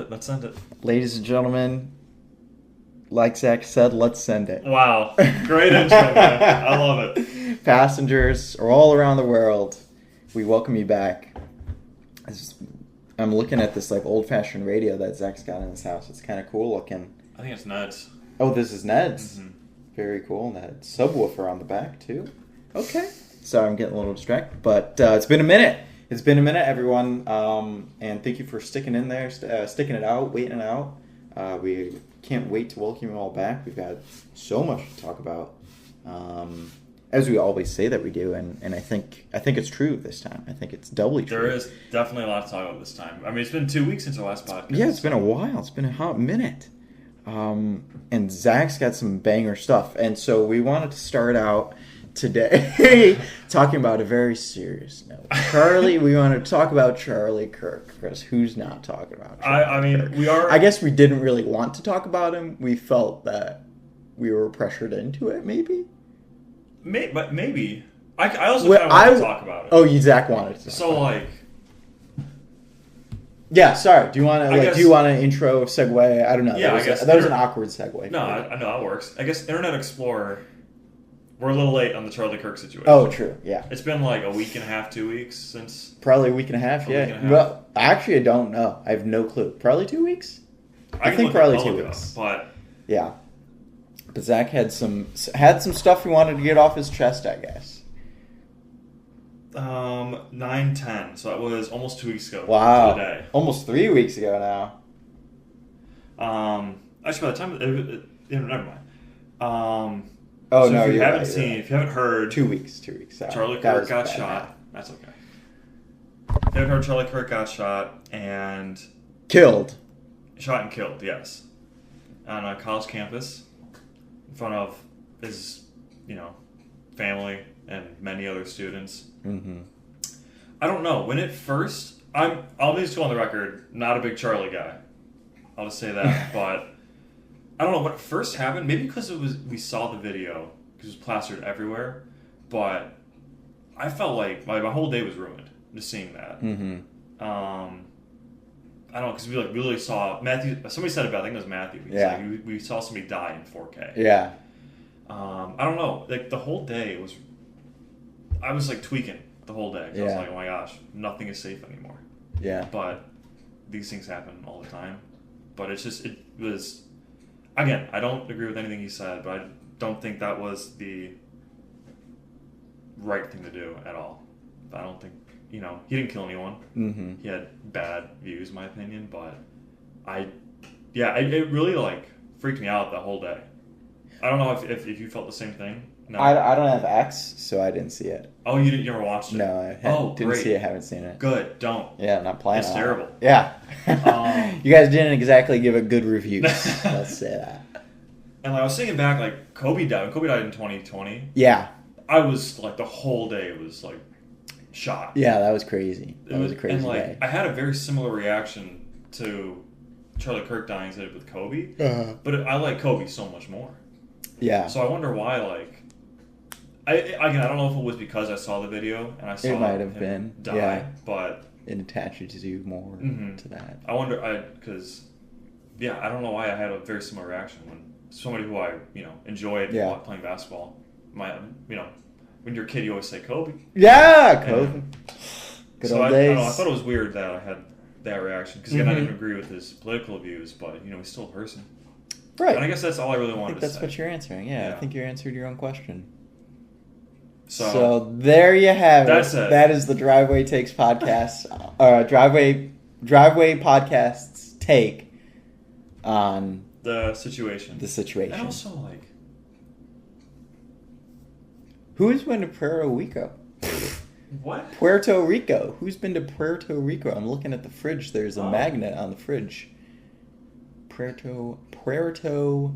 Let's send it. Ladies and gentlemen, like Zach said, let's send it. Wow. Great intro, man. I love it. Passengers are all around the world. We welcome you back. I'm looking at this like old-fashioned radio that Zach's got in his house. It's kind of cool looking. I think it's Ned's. Oh, this is Ned's. Mm-hmm. Very cool. That subwoofer on the back, too. Okay. Sorry, I'm getting a little distracted. But it's been a minute. It's been a minute, everyone. And thank you for sticking in there, sticking it out, waiting it out. We can't wait to welcome you all back. We've got so much to talk about. As we always say that we do, and I think it's true this time. I think it's doubly true. There is definitely a lot to talk about this time. I mean, it's been 2 weeks since our last podcast. Yeah, it's been a while. It's been a hot minute. And Zach's got some banger stuff. And so we wanted to start out today talking about a very serious note. We want to talk about Charlie Kirk, because who's not talking about Charlie Kirk? We are... I guess we didn't really want to talk about him. We felt that we were pressured into it, maybe? But maybe. I also kind of want to talk about it. Oh, Zach wanted to talk so, about like... it. Yeah, sorry. Do you want to do you want an intro segue? I don't know. Yeah, that was an awkward segue. No, I know that works. I guess Internet Explorer. We're a little late on the Charlie Kirk situation. Oh, true. Yeah. It's been like a week and a half, 2 weeks since. Probably a week and a half. Well, actually, I don't know. I have no clue. Probably 2 weeks. I think probably 2 weeks. But yeah. But Zach had some stuff he wanted to get off his chest, I guess. 9/10. So that was almost 2 weeks ago. Wow. Today. Almost 3 weeks ago now. Actually, by the time never mind. Oh so no! If you haven't heard, 2 weeks. Sorry. Charlie Kirk got shot. That's okay. If you haven't heard, Charlie Kirk got shot and killed. Shot and killed. Yes, on a college campus in front of his, family and many other students. Mm-hmm. I don't know. When it first, I'll just go on the record, not a big Charlie guy. I'll just say that. But I don't know when it first happened. Maybe because we saw the video because it was plastered everywhere. But I felt like my whole day was ruined just seeing that. Mm-hmm. I don't know, because we really saw Matthew. Somebody said it about, I think it was Matthew. We saw somebody die in 4K. Yeah. I don't know. Like the whole day I was like tweaking the whole day. I was like, oh my gosh, nothing is safe anymore. Yeah. But these things happen all the time. But it was, again, I don't agree with anything he said, but I don't think that was the right thing to do at all. I don't think, he didn't kill anyone. Mm-hmm. He had bad views, in my opinion, but it really freaked me out the whole day. I don't know if you felt the same thing. No, I don't have X, so I didn't see it. Oh, you never watched it? No, I didn't see it. Haven't seen it. Good, don't. Yeah, I'm not planning. It's terrible. Yeah, you guys didn't exactly give it good reviews. Let's say that. And I was thinking back, Kobe died. Kobe died in 2020. Yeah, I was the whole day was shocked. Yeah, that was crazy. That was a crazy day. I had a very similar reaction to Charlie Kirk dying as I did with Kobe, but I like Kobe so much more. Yeah. So I wonder why, I don't know if it was because I saw the video and I saw it might have him been die, but it attaches you more to that. I wonder, because I don't know why I had a very similar reaction when somebody who I enjoyed playing basketball. When you're a kid, you always say Kobe. Yeah, Kobe. Good old days. I thought it was weird that I had that reaction because I didn't agree with his political views, but he's still a person. Right. And I guess that's all I really wanted to say. That's what you're answering. Yeah, I think you answered your own question. So there you have it. That's it. That is the Driveway Takes podcast. Driveway Podcast's take on the situation. And also, who's been to Puerto Rico? What? Puerto Rico. Who's been to Puerto Rico? I'm looking at the fridge. There's a magnet on the fridge. Puerto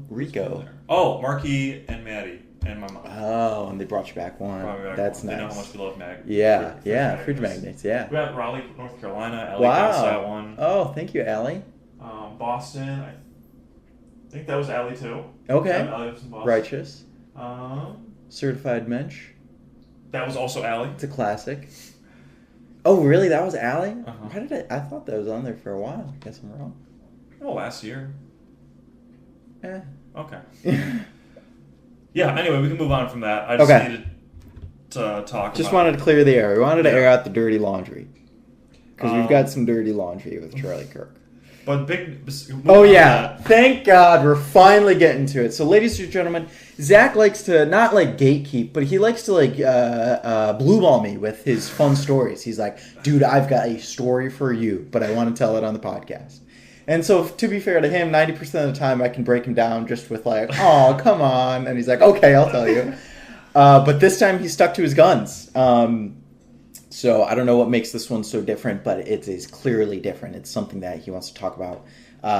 Rico. Oh, Marky and Maddie and my mom. Oh, and they brought you back one. That's nice. They know how much we love magnets. Yeah, fridge magnets. Yeah. We got Raleigh, North Carolina. Allie got that one. Oh, thank you, Allie. Boston. I think that was Allie too. Okay. Allie was in Boston. Righteous. Certified Mensch. That was also Allie. It's a classic. Oh, really? That was Allie? Uh-huh. Why did I thought that was on there for a while. I guess I'm wrong. Oh, last year. Eh. Okay. Yeah, anyway, we can move on from that. I just needed to talk Just about... wanted to clear the air. We wanted to air out the dirty laundry. Because we've got some dirty laundry with Charlie Kirk. But big... Oh, yeah. Thank God we're finally getting to it. So, ladies and gentlemen, Zach likes to not, like, gatekeep, but he likes to, like, blue ball me with his fun stories. He's like, dude, I've got a story for you, but I want to tell it on the podcast. And so, to be fair to him, 90% of the time I can break him down just with, like, oh, come on. And he's like, okay, I'll tell you. But this time he stuck to his guns. So I don't know what makes this one so different, but it is clearly different. It's something that he wants to talk about.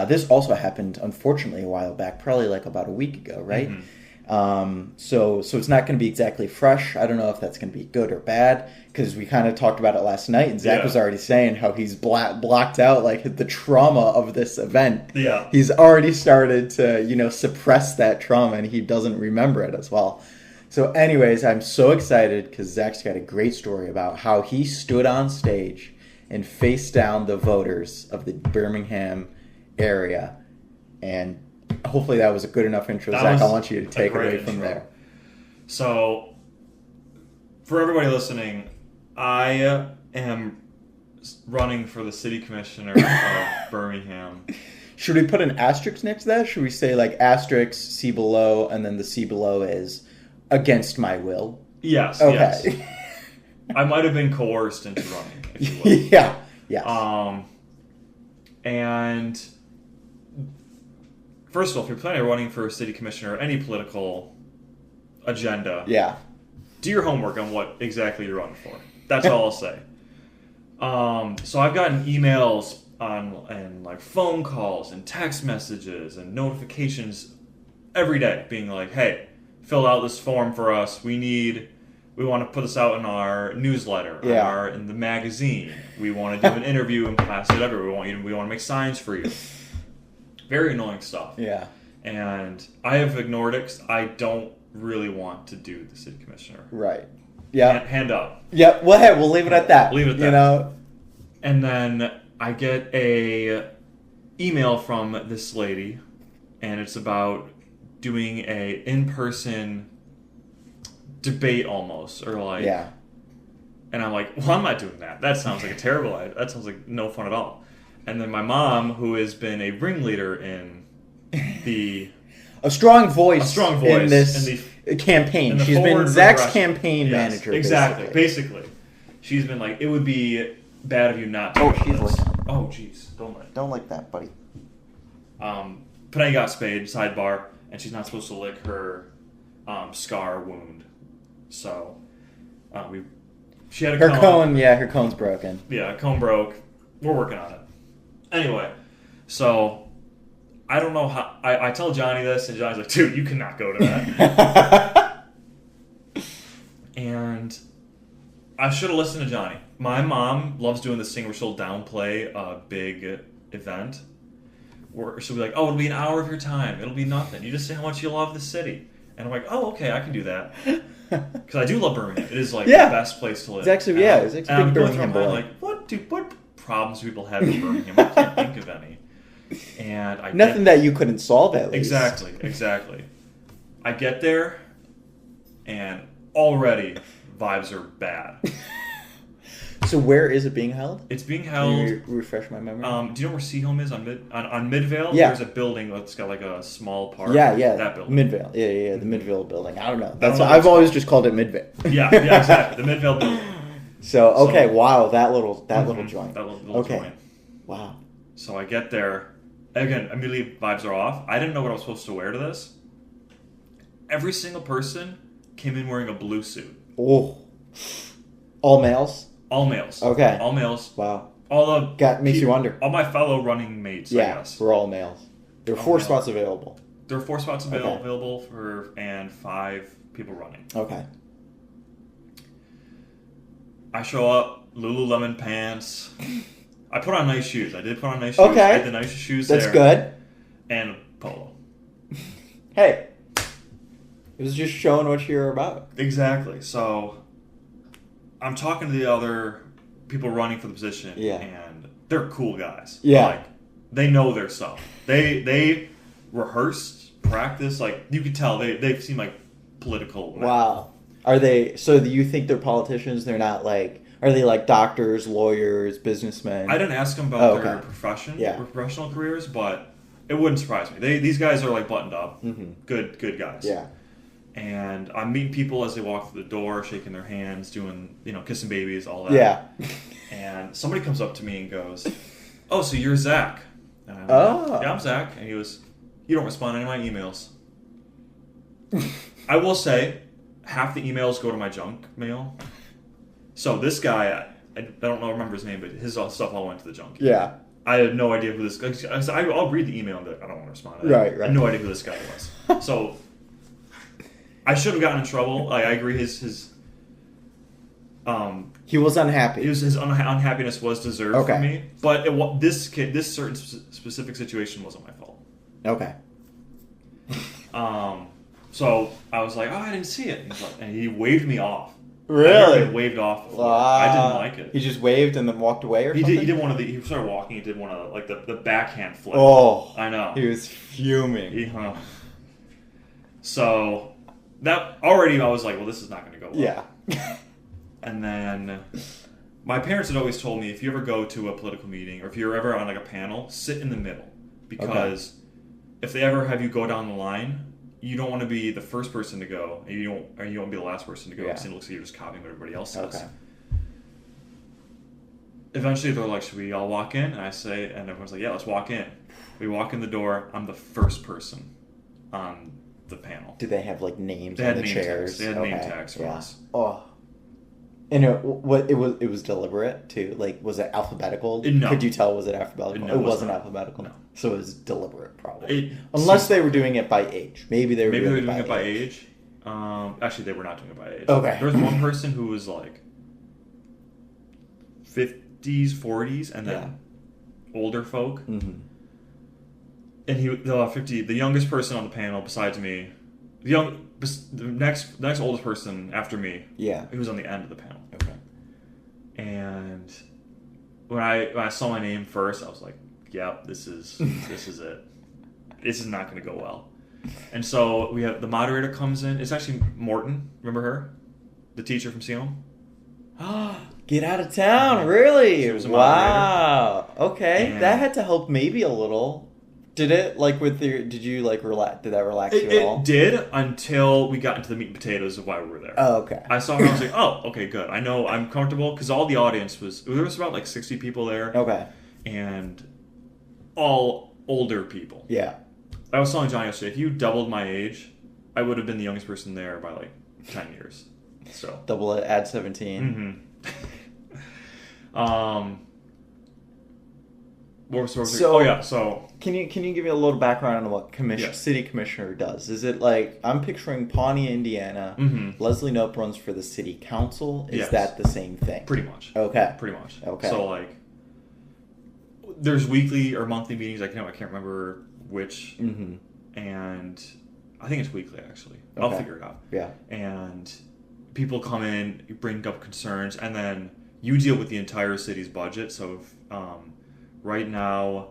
This also happened, unfortunately, a while back, probably like about a week ago, right? Mm-hmm. So it's not going to be exactly fresh. I don't know if that's going to be good or bad, because we kind of talked about it last night, and Zach was already saying how he's blocked out like the trauma of this event. Yeah. He's already started to, suppress that trauma, and he doesn't remember it as well. So anyways, I'm so excited because Zach's got a great story about how he stood on stage and faced down the voters of the Birmingham area. And hopefully that was a good enough intro, Zach. I want you to take it away from there. So, for everybody listening, I am running for the city commissioner of Birmingham. Should we put an asterisk next to that? Should we say like asterisk, C below, and then the C below is... against my will? Yes. Okay. Yes. I might have been coerced into running, if you will. Yeah. Yeah. And first of all, if you're planning on running for a city commissioner or any political agenda, do your homework on what exactly you're running for. That's all I'll say. So I've gotten emails and like phone calls and text messages and notifications every day being like, hey, fill out this form for us. We want to put this out in our newsletter, in the magazine. We want to do an interview and pass it everywhere. We want to make signs for you. Very annoying stuff. Yeah. And I have ignored it because I don't really want to do the city commissioner. Right. Yeah. Hand up. Yeah. Well, hey, we'll leave it at that. Leave it at that. And then I get a email from this lady, and it's about doing a in-person debate almost, or like, and I'm like, well, I'm not doing that. That sounds like a terrible idea. That sounds like no fun at all. And then my mom, who has been a ringleader in a strong voice in this campaign. She's been Zach's campaign manager. Exactly. Basically, she's been like, it would be bad of you not to. Oh, she's licking. Oh, jeez, don't like that, buddy. Penny got spayed. Sidebar. And she's not supposed to lick her scar wound. So, she had a cone. Her cone's broken. Yeah, a cone broke. We're working on it. Anyway, so, I don't know how... I tell Johnny this, and Johnny's like, dude, you cannot go to that. And I should have listened to Johnny. My mom loves doing this thing where she'll downplay a big event. Or she'll be like, oh, it'll be an hour of your time. It'll be nothing. You just say how much you love the city. And I'm like, oh, okay, I can do that. Because I do love Birmingham. It is like the best place to live. It's actually, it's actually a big Birmingham boy. Like, what problems do people have in Birmingham? I can't think of any. And nothing that you couldn't solve at least. Exactly. I get there, and already vibes are bad. So where is it being held? It's being held... Can you refresh my memory? Do you know where Seaholm is on Midvale? Yeah. There's a building that's got like a small park. Yeah. That building. Midvale. Yeah, the Midvale building. I don't know. I've always just called it Midvale. Yeah, exactly. The Midvale building. So wow, that little joint. That little joint. Wow. So I get there. Again, immediately vibes are off. I didn't know what I was supposed to wear to this. Every single person came in wearing a blue suit. Oh. All males? All males. Okay. All males. Wow. Makes you wonder. All my fellow running mates, I guess. We're all males. There are 4 spots available. There are 4 spots available and 5 people running. Okay. I show up, Lululemon pants. I put on nice shoes. I did put on nice shoes. Okay. I had the nicest shoes That's good. And polo. Hey. It was just showing what you're about. Exactly. So I'm talking to the other people running for the position, and they're cool guys. Yeah. Like, Yeah. They know their stuff. They rehearsed, practiced. Like, you could tell they seem like political. Wow. Are they? So do you think they're politicians? They're not like. Are they like doctors, lawyers, businessmen? I didn't ask them about okay. their professional careers, but it wouldn't surprise me. These guys are like buttoned up, good guys. Yeah. And I'm meeting people as they walk through the door, shaking their hands, doing kissing babies, all that. Yeah. And somebody comes up to me and goes, "Oh, so you're Zach?" And I'm like, "Yeah, I'm Zach." And he goes, "You don't respond to any of my emails." I will say, half the emails go to my junk mail. So this guy, I don't remember his name, but his stuff all went to the junk. Yeah. I had no idea who this guy. I'll read the email and be like, I don't want to respond to that. Right. I had no idea who this guy was. So I should have gotten in trouble. I agree. His he was unhappy. His unhappiness was deserved for me. But this certain specific situation wasn't my fault. Okay. So I was like, "Oh, I didn't see it," and he waved me off. Really? He waved off. Wow. I didn't like it. He just waved and then walked away, or something. He did one of the. He started walking. He did one of like the backhand flip. Oh, I know. He was fuming. So that already, I was like, well, this is not going to go well. Yeah. And then my parents had always told me, if you ever go to a political meeting or if you're ever on like a panel, sit in the middle, because if they ever have you go down the line, you don't want to be the first person to go, and you don't want to be the last person to go, because it looks like you're just copying what everybody else says. Okay. Eventually, they're like, "Should we all walk in?" And I say, and everyone's like, "Yeah, let's walk in." We walk in the door. I'm the first person on the panel. Did they have like names on the chairs? They had name tags for us. Oh. And it was deliberate too. Like, was it alphabetical? No. Could you tell? Was it alphabetical? No, it wasn't not. alphabetical. No. So it was deliberate, probably. Unless they were doing it by age. Maybe they were doing it by age. Actually, they were not doing it by age. Okay. There was one person who was like 50s, 40s, and then older folk. Mm-hmm. And the youngest person on the panel besides me, the next oldest person after me. Yeah. He was on the end of the panel. Okay. And when I saw my name first, I was like, "Yep, this is it. This is not going to go well." And so we have the moderator comes in. It's actually Morton. Remember her, the teacher from CM? Get out of town, really? She was a wow. Okay, and that had to help maybe a little. Did it did you relax? Did that relax you at all? It did until we got into the meat and potatoes of why we were there. Oh, okay. I saw her. I was like, "Oh, okay, good. I know I'm comfortable," because all the audience there was about like 60 people there. Okay. And all older people. Yeah. I was telling John yesterday, if you doubled my age, I would have been the youngest person there by like 10 years. So double it, add 17. Mm-hmm. So can you give me a little background on what city commissioner does? Is it like, I'm picturing Pawnee, Indiana, Leslie Knope runs for the city council? Is that the same thing? Pretty much. Okay. Pretty much. Okay. So like, there's weekly or monthly meetings. I can't remember which, and I think it's weekly actually. I'll figure it out. Yeah. And people come in, you bring up concerns, and then you deal with the entire city's budget. So if, right now,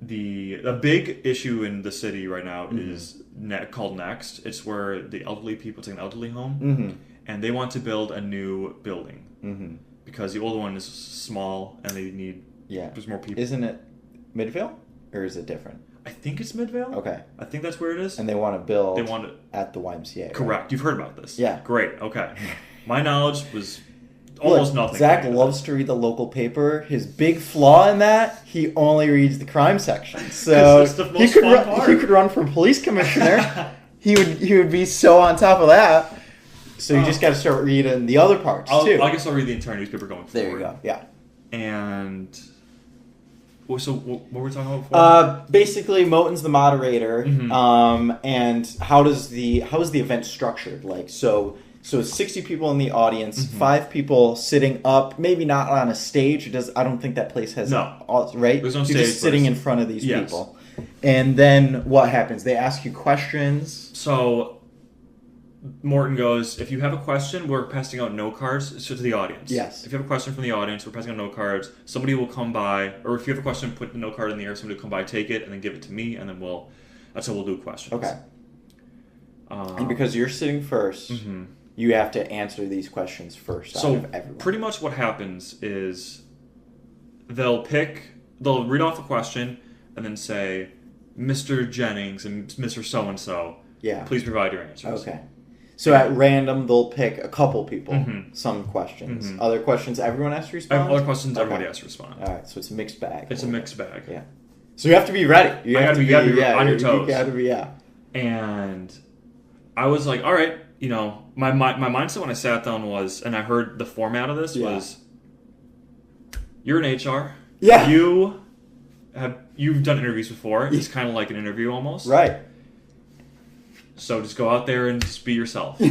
the big issue in the city right now is called Next. It's where the elderly people, it's like an elderly home, and they want to build a new building because the old one is small and they need there's more people. Isn't it Midvale or is it different? I think it's Midvale. Okay, I think that's where it is. And they want to build. They want it at the YMCA. Correct. Right? You've heard about this. Yeah. Great. Okay. My knowledge was almost nothing. Zach loves to read the local paper. His big flaw in that, he only reads the crime section. So he could run for police commissioner. he would be so on top of that. So you just got to start reading the other parts too. I guess I'll read the entire newspaper going forward. There you go. Yeah. And so what were we talking about before? Basically, Moten's the moderator. And how is the event structured? Like so 60 people in the audience, 5 people sitting up, maybe not on a stage. I don't think that place has right? There's no You're stage. You're just sitting in front of these people. And then what happens? They ask you questions. So Morton goes, if you have a question, we're passing out note cards to the audience. Yes. If you have a question from the audience, we're passing out note cards. Somebody will come by, or if you have a question, put the note card in the air, somebody will come by, take it, and then give it to me, and then that's how we'll do questions. Okay. And because you're sitting first, you have to answer these questions first out of everyone. Pretty much what happens is they'll read off a question and then say, Mr. Jennings and Mr. So-and-so, please provide your answers. Okay. So at random, they'll pick a couple people, some questions. Other questions, everyone has to respond? Other questions, everybody has to respond. All right, so it's a mixed bag. It's a mixed bag. Yeah. So you have to be ready. You have to be on your toes. You got to be, And I was like, all right, my mindset when I sat down was, and I heard the format of this was, you're in HR. Yeah. You've done interviews before. It's kind of like an interview almost. Right. So just go out there and just be yourself.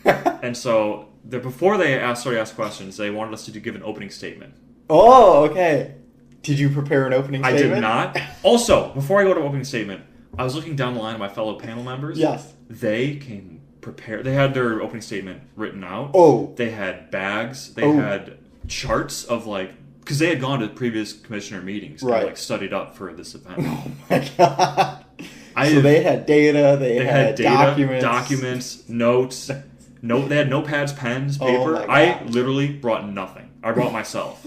And so before they started asking questions, they wanted us to give an opening statement. Oh, okay. Did you prepare an opening statement? I did not. Also, before I go to opening statement, I was looking down the line of my fellow panel members. Yes. They came prepared. They had their opening statement written out. Oh. They had bags. They had charts of because they had gone to previous commissioner meetings and studied up for this event. Oh my god. So they had data, they had documents, notes. They had notepads, pens, paper. Oh I literally brought nothing. I brought myself.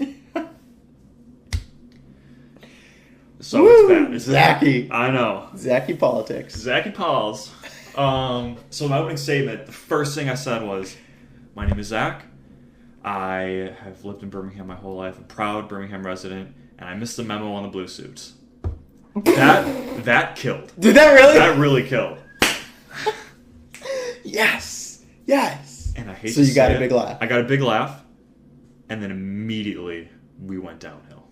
So it's bad. It's Zachy. bad. I know. Zachy politics. Zachy Pauls. So my opening statement, the first thing I said was, my name is Zach. I have lived in Birmingham my whole life. I'm a proud Birmingham resident, and I missed the memo on the blue suits. That killed. Did that really? That really killed. Yes. And I hate so you got a big laugh. I got a big laugh, and then immediately we went downhill.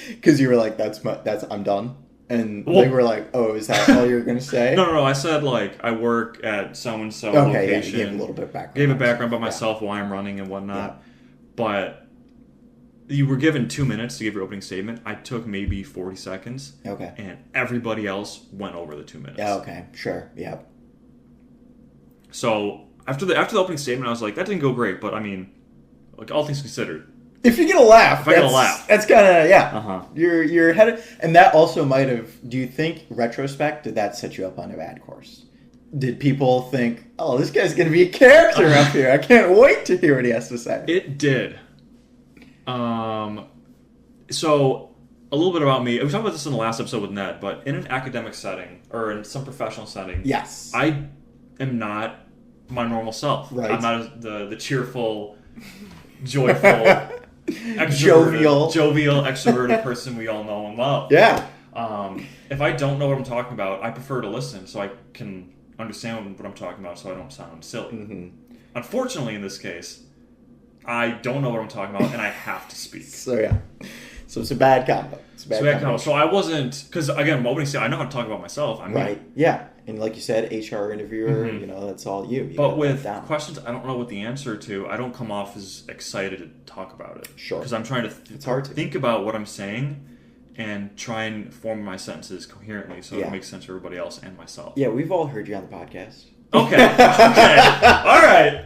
Because you were like, I'm done. And they were like, oh, is that all you were going to say? No. I said, I work at so-and-so location. Yeah, you gave a little bit of background. Gave a background about myself, why I'm running and whatnot. Yeah. But you were given 2 minutes to give your opening statement. I took maybe 40 seconds. Okay. And everybody else went over the 2 minutes. Yeah, okay. Sure. Yeah. So after the opening statement, I was like, that didn't go great. But, I mean, all things considered. If you get a laugh, that's kind of You're headed, and that also might have. Do you think retrospect did that set you up on a bad course? Did people think, "Oh, this guy's going to be a character up here. I can't wait to hear what he has to say"? It did. So a little bit about me. We talked about this in the last episode with Ned, but in an academic setting or in some professional setting, yes, I am not my normal self. Right. I'm not the cheerful, joyful. Jovial, extroverted person we all know and love. Yeah. If I don't know what I'm talking about, I prefer to listen so I can understand what I'm talking about so I don't sound silly. Mm-hmm. Unfortunately, in this case, I don't know what I'm talking about and I have to speak. So it's a bad combo. So I wasn't, because again, opening statement, I know how to talk about myself. Right. Yeah. And like you said, HR interviewer, that's all you. But with questions I don't know what the answer to, I don't come off as excited to talk about it. Sure. Because I'm trying to it's hard to think about what I'm saying and try and form my sentences coherently so it makes sense for everybody else and myself. Yeah, we've all heard you on the podcast. Okay. All right.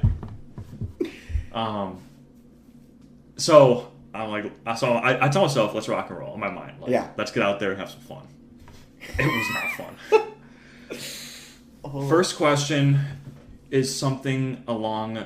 So I'm like, I tell myself, let's rock and roll in my mind. Let's get out there and have some fun. It was not fun. First question is something along.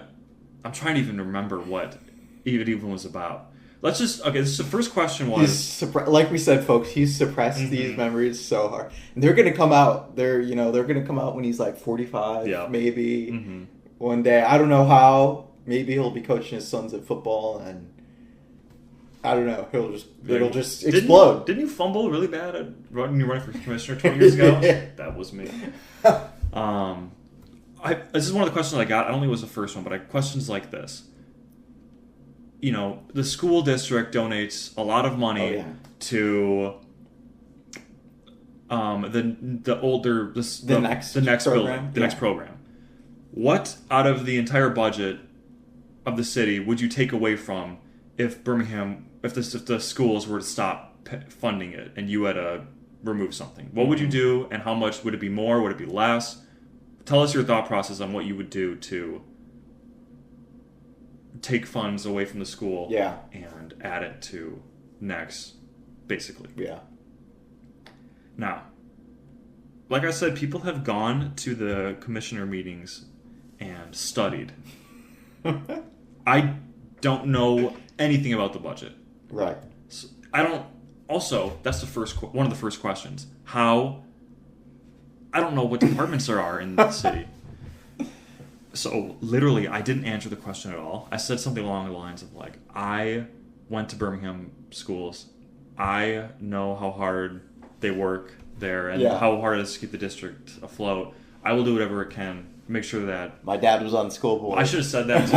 I'm trying to even remember what it even was about. This is the first question was. Like we said, folks, he's suppressed these memories so hard. And they're gonna come out. They're gonna come out when he's like 45, maybe one day. I don't know how. Maybe he'll be coaching his sons at football, and I don't know. It'll just explode. Didn't you fumble really bad at running for commissioner 20 years ago? That was me. This is one of the questions I got. I don't think it was the first one, but questions like this. The school district donates a lot of money to the next program. Next program. What out of the entire budget of the city would you take away from if the schools were to stop funding it and you had to remove something? What would you do, and how much would it be more? Would it be less? tell us your thought process on what you would do to take funds away from the school and add it to next, basically. Yeah. Now, like I said, people have gone to the commissioner meetings and studied. I don't know anything about the budget. Right. So I don't. Also, that's one of the first questions. How? I don't know what departments there are in the city. So literally, I didn't answer the question at all. I said something along the lines of like, I went to Birmingham schools. I know how hard they work there and how hard it is to keep the district afloat. I will do whatever it can. Make sure that... My dad was on the school board. I should have said that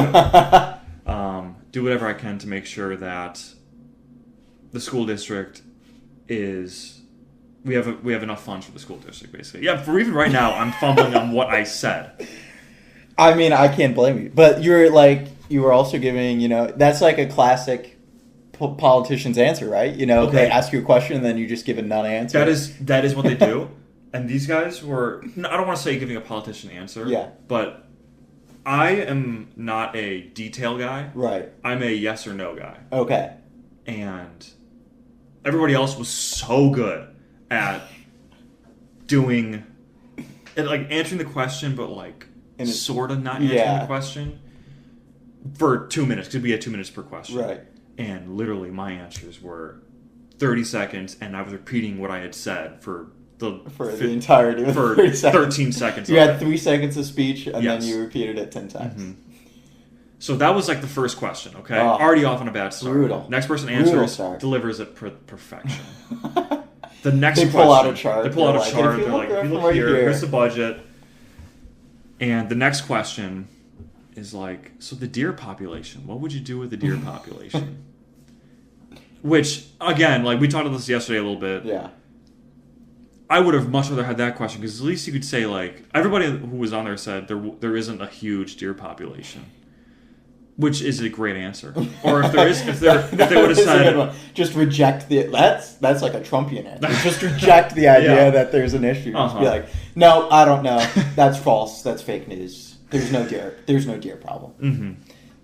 too. Do whatever I can to make sure that the school district is... We have enough funds for the school district, basically. Yeah, for even right now, I'm fumbling on what I said. I mean, I can't blame you. But you were also giving, that's like a classic politician's answer, right? They ask you a question and then you just give a non-answer. That is what they do. And these guys were, I don't want to say giving a politician answer, but I am not a detail guy. Right. I'm a yes or no guy. Okay. And everybody else was so good at doing, answering the question, but sort of not answering the question for 2 minutes, because we had 2 minutes per question. Right. And literally my answers were 30 seconds, and I was repeating what I had said for the entirety of 30 seconds. 13 seconds. You had 3 seconds of speech, and then you repeated it 10 times. Mm-hmm. So that was the first question, okay? Already off on a bad start. Brutal. Next person answers, delivers it perfection. The next question. They pull out a chart. They're like, if you look here, here's the budget. And the next question is so the deer population, what would you do with the deer population? Which, again, we talked about this yesterday a little bit. Yeah. I would have much rather had that question, because at least you could say, everybody who was on there said there isn't a huge deer population. Which is a great answer. Or if there is, if they would have said, just reject that's like a Trumpian answer. Just reject the idea that there's an issue. Just be like, no, I don't know. That's false. That's fake news. There's no deer. There's no deer problem.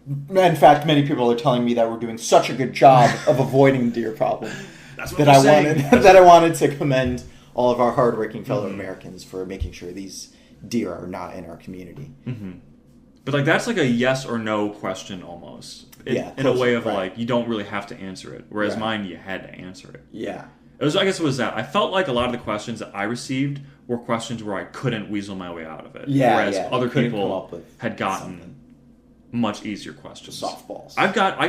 Mm-hmm. In fact, many people are telling me that we're doing such a good job of avoiding the deer problem that I wanted to commend all of our hardworking fellow Americans for making sure these deer are not in our community. Mm-hmm. But that's a yes or no question almost. In a way of you don't really have to answer it. Whereas mine, you had to answer it. Yeah. I guess it was that. I felt like a lot of the questions that I received were questions where I couldn't weasel my way out of it. Yeah, whereas other people had gotten much easier questions. Softballs. I got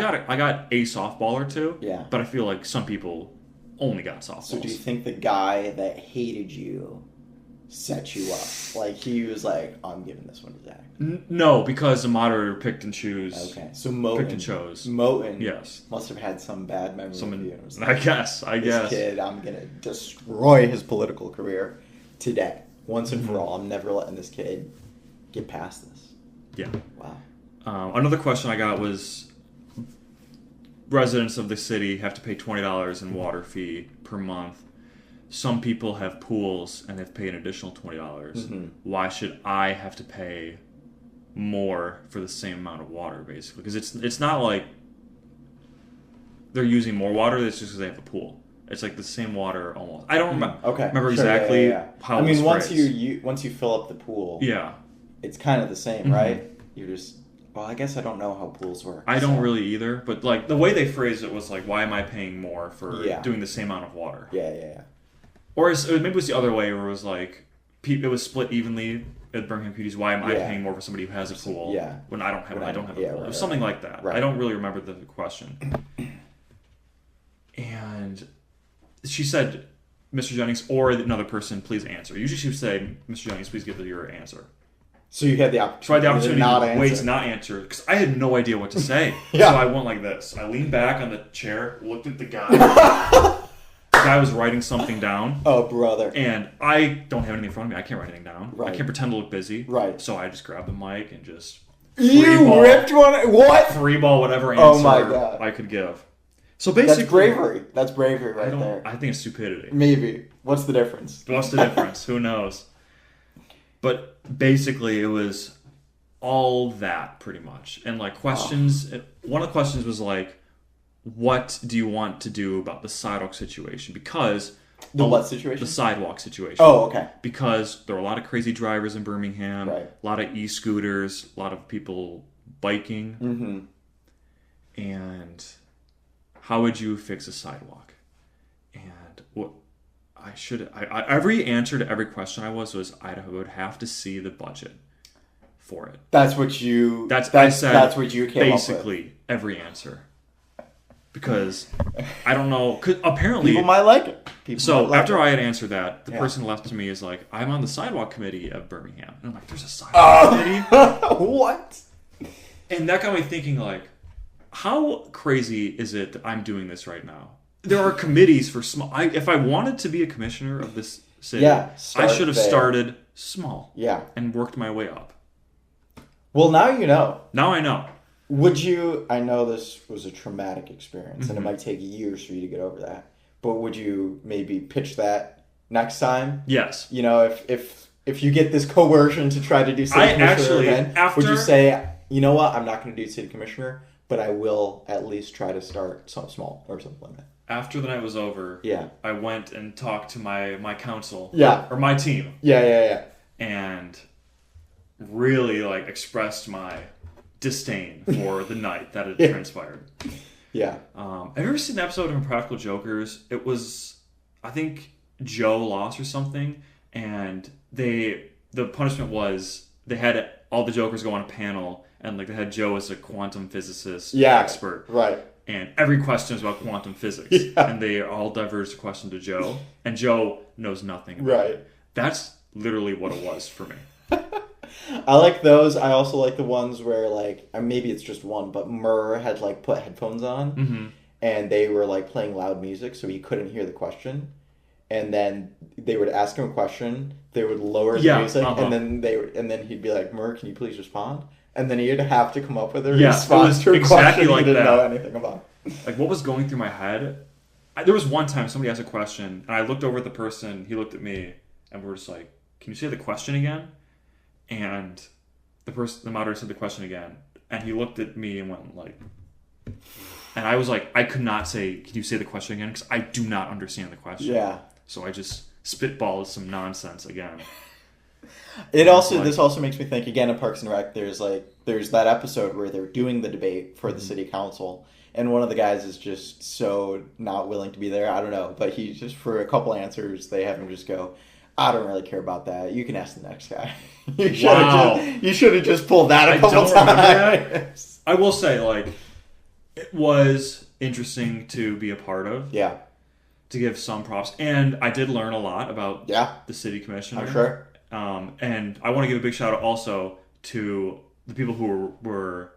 a softball or two. Yeah. But I feel like some people only got softballs. So do you think the guy that hated you set you up? He was like, I'm giving this one to Zach. No, because the moderator picked and chose. Okay, so Moten picked and chose. Moten, yes, must have had some bad memory of you. I guess. This kid, I'm gonna destroy his political career today, once and for all. I'm never letting this kid get past this. Yeah. Wow. Another question I got was, residents of the city have to pay $20 in water fee per month. Some people have pools and they've paid an additional $20. Mm-hmm. Why should I have to pay more for the same amount of water, basically? Because it's not like they're using more water. It's just because they have a pool. It's the same water almost. I don't remember exactly how. I mean, once you fill up the pool, it's kind of the same, right? You're just. Well, I guess I don't know how pools work. I don't really either. But the way they phrased it was why am I paying more for doing the same amount of water? Yeah. Or maybe it was the other way, where it was it was split evenly at Birmingham PDs. Why am I paying more for somebody who has a pool when I don't have a pool? It was something like that. Right. I don't really remember the question. And she said, Mr. Jennings or another person, please answer. Usually she would say, Mr. Jennings, please give your answer. So you had the opportunity, to wait to not answer, because I had no idea what to say. So I went like this. I leaned back on the chair, looked at the guy. The guy was writing something down. Oh, brother. And I don't have anything in front of me. I can't write anything down. Right. I can't pretend to look busy. Right. So I just grabbed the mic and just ripped one? What? Free ball whatever answer I could give. So basically... That's bravery. That's bravery right there. I think it's stupidity. Maybe. What's the difference? Who knows? But basically, it was all that pretty much. And like questions, one of the questions was like, what do you want to do about the sidewalk situation? Because the what situation? The sidewalk situation. Oh, okay. Because there are a lot of crazy drivers in Birmingham, right. a lot of e-scooters, a lot of people biking. Mm-hmm. And how would you fix a sidewalk? And what every answer to every question I was I would have to see the budget for it. That's what you. That's what you came basically up with. Every answer. Because I don't know. Cause apparently people might like it. After I had answered that, the person left to me is like, I'm on the sidewalk committee of Birmingham, and I'm like, there's a sidewalk committee. What? And that got me thinking, like, how crazy is it that I'm doing this right now? There are committees for small. If I wanted to be a commissioner of this city, I should have started small. Yeah. And worked my way up. Well, now you know. Now I know. Would you? I know this was a traumatic experience, and it Mm-hmm. might take years for you to get over that. But would you maybe pitch that next time? Yes. You know, if you get this coercion to try to do city commissioner again, would you say, you know what, I'm not going to do city commissioner, but I will at least try to start something small or something like that? After the night was over, I went and talked to my council, or my team, and really like expressed my disdain for the night that had transpired. Yeah. Have you ever seen an episode of Impractical Jokers? It was, I think, Joe lost or something, and the punishment was they had all the Jokers go on a panel, and like they had Joe as a quantum physicist expert, right? And every question is about quantum physics, and they all diverged the question to Joe, and Joe knows nothing about it. That's literally what it was for me. I like those. I also like the ones where, like, maybe it's just one, but Murr had, like, put headphones on, and they were, like, playing loud music, so he couldn't hear the question. And then they would ask him a question, they would lower the music, and then he'd be like, Murr, can you please respond? And then he'd have to come up with a response to a question he didn't know anything about. Like, what was going through my head? There was one time somebody asked a question, and I looked over at the person, he looked at me, and we were just like, can you say the question again? And the moderator said the question again, and he looked at me and went like, and I was like, I could not say, can you say the question again? Because I do not understand the question. Yeah. So I just spitballed some nonsense again. This also makes me think, again, in Parks and Rec, there's that episode where they're doing the debate for the city council, and one of the guys is just so not willing to be there. I don't know, but he just, for a couple answers, they have him just go, I don't really care about that. You can ask the next guy. You should have just pulled that a couple times. I will say, like, it was interesting to be a part of. Yeah. To give some props. And I did learn a lot about the city commissioner. I'm sure. And I want to give a big shout out also to the people who were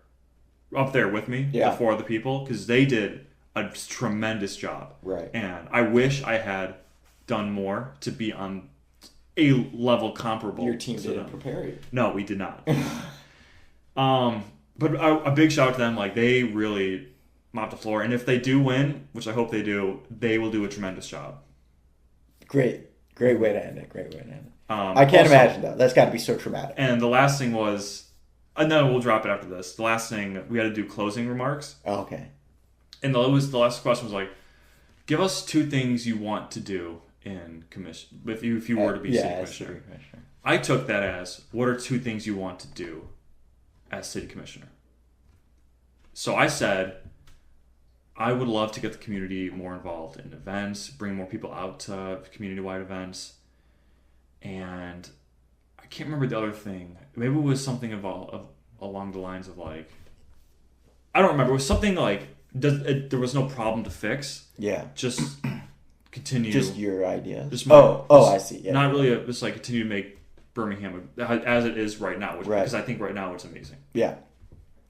up there with me, the four other people, because they did a tremendous job. Right. And I wish I had done more to be on a level comparable. Your team didn't prepare you. No, we did not. But a big shout out to them. Like, they really mopped the floor. And if they do win, which I hope they do, they will do a tremendous job. Great way to end it. I can't imagine that. That's got to be so traumatic. And the last thing was, no, we'll drop it after this. The last thing, we had to do closing remarks. Oh, okay. And the last question was like, give us 2 things you want to do in commission, if you were to be city commissioner. I took that as, what are 2 things you want to do as city commissioner? So I said, I would love to get the community more involved in events, bring more people out to community-wide events, and I can't remember the other thing. Maybe it was something along the lines of, like, I don't remember. It was something like, there was no problem to fix. Yeah. Just continue. Just your idea. I see. Yeah. Not really just like continue to make Birmingham as it is right now, because I think right now it's amazing. Yeah.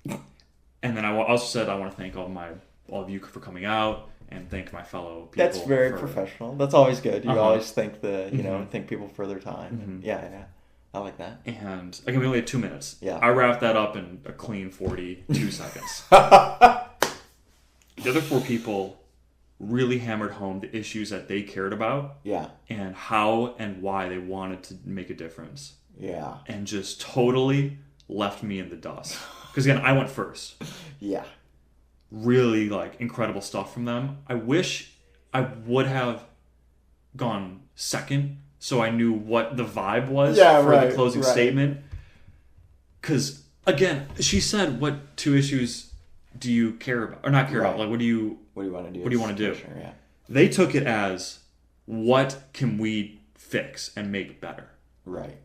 And then I also said I want to thank all of you for coming out and thank my fellow people. That's very professional. That's always good. You always think think people for their time. Mm-hmm. Yeah. I like that. And again, we only had 2 minutes. Yeah. I wrapped that up in a clean 42 seconds. The other 4 people really hammered home the issues that they cared about. Yeah. And how and why they wanted to make a difference. Yeah. and just totally left me in the dust. Because again, I went first. Yeah. Really like incredible stuff from them. I wish I would have gone second so I knew what the vibe was for the closing statement. Because again, she said, what 2 issues do you care about? Or not care about, like what do you want to do? What do you want to do? Yeah. They took it as, what can we fix and make better? Right.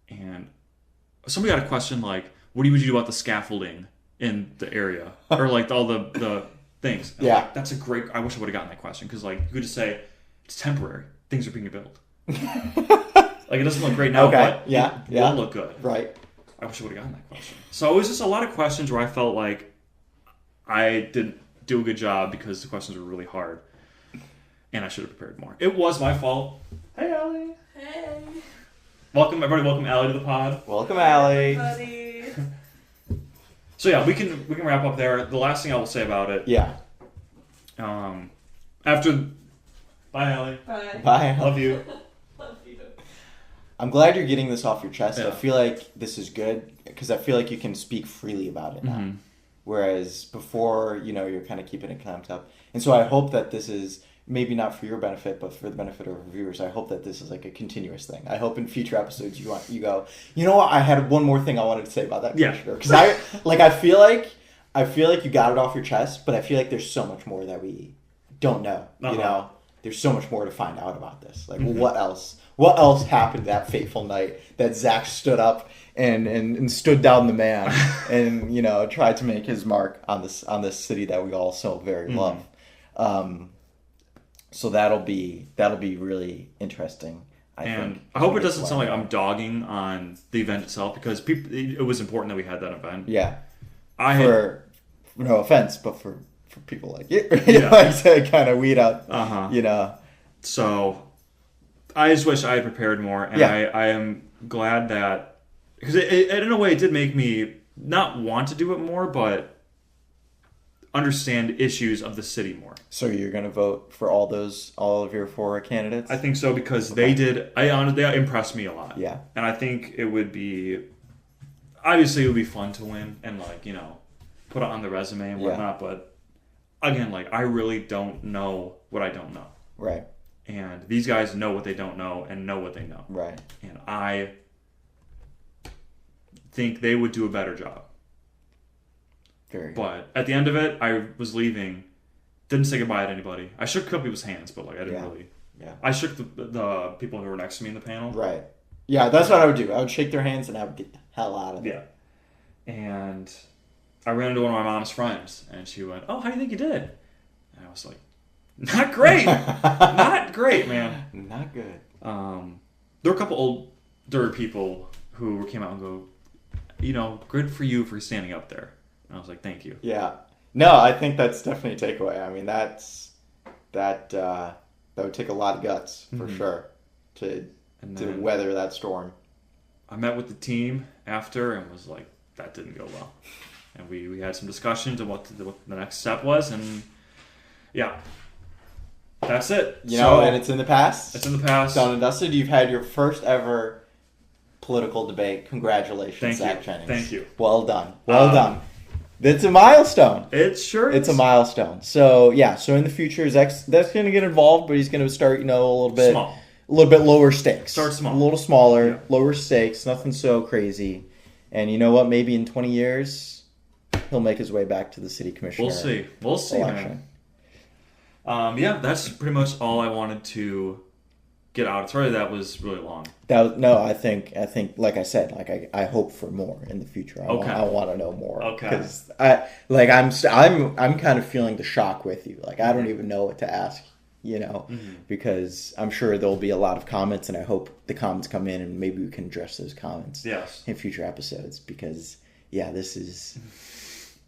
And somebody got a question like, what would you do about the scaffolding in the area? Or like all the things. And yeah. Like, that's a great, I wish I would have gotten that question. Because like, you could just say, it's temporary. Things are being built. Like, it doesn't look great now, but it will look good. Right. I wish I would have gotten that question. So it was just a lot of questions where I felt like I didn't do a good job because the questions were really hard. And I should have prepared more. It was my fault. Hey, Allie. Hey. Welcome, everybody. Welcome, Allie, to the pod. Welcome, Allie. Everybody. So yeah, we can wrap up there. The last thing I will say about it. Yeah. After. Bye, Allie. Bye. Bye. Love you. Love you. I'm glad you're getting this off your chest. Yeah. I feel like this is good because I feel like you can speak freely about it now. Mm-hmm. Whereas before, you're kind of keeping it clamped up. And so I hope that this is maybe not for your benefit, but for the benefit of our viewers. I hope that this is like a continuous thing. I hope in future episodes you go, you know what? I had one more thing I wanted to say about that commissioner. Because I feel like you got it off your chest, but I feel like there's so much more that we don't know. Uh-huh. There's so much more to find out about this. Like, what else? What else happened that fateful night that Zach stood up and stood down the man and tried to make his mark on this city that we all so very love. So that'll be really interesting. I think. I hope it doesn't sound like I'm dogging on the event itself because it was important that we had that event. Yeah. No offense, but for people like you, like to kind of weed out. So I just wish I had prepared more, and I am glad that because it in a way it did make me not want to do it more, but understand issues of the city more. So you're going to vote for all of your 4 candidates? I think so because they impressed me a lot. Yeah. And I think it would be fun to win and put it on the resume and whatnot. But again, I really don't know what I don't know. Right. And these guys know what they don't know and know what they know. Right. And I think they would do a better job. Very good. But at the end of it, I was leaving. Didn't say goodbye to anybody. I shook a couple people's hands, but I didn't really. Yeah. I shook the people who were next to me in the panel. Right. Yeah, that's what I would do. I would shake their hands and I would get the hell out of there. Yeah. And I ran into one of my mom's friends, and she went, "Oh, how do you think you did?" And I was like, "Not great. Not great, man. Not good." There were a couple older people who came out and go, good for you for standing up there. And I was like, thank you. Yeah. No, I think that's definitely a takeaway. I mean, that would take a lot of guts for sure to weather that storm. I met with the team after and was like, that didn't go well. And we had some discussions of what the next step was, and that's it. And it's in the past. It's in the past. Done and dusted. You've had your first ever political debate. Congratulations, Zach Jennings. Thank you. Well done. Well done. It's a milestone. It sure is. It's a milestone. So in the future, Zach's going to get involved, but he's going to start, a little bit small. A little bit lower stakes. Start small. A little smaller, lower stakes, nothing so crazy. And you know what? Maybe in 20 years, he'll make his way back to the city commissioner. We'll see, man. That's pretty much all I wanted to get out. Sorry that was really long. I think like I said, I hope for more in the future. I want to know more. Okay. Because I'm kind of feeling the shock with you. I don't even know what to ask, because I'm sure there'll be a lot of comments, and I hope the comments come in and maybe we can address those comments in future episodes, because this is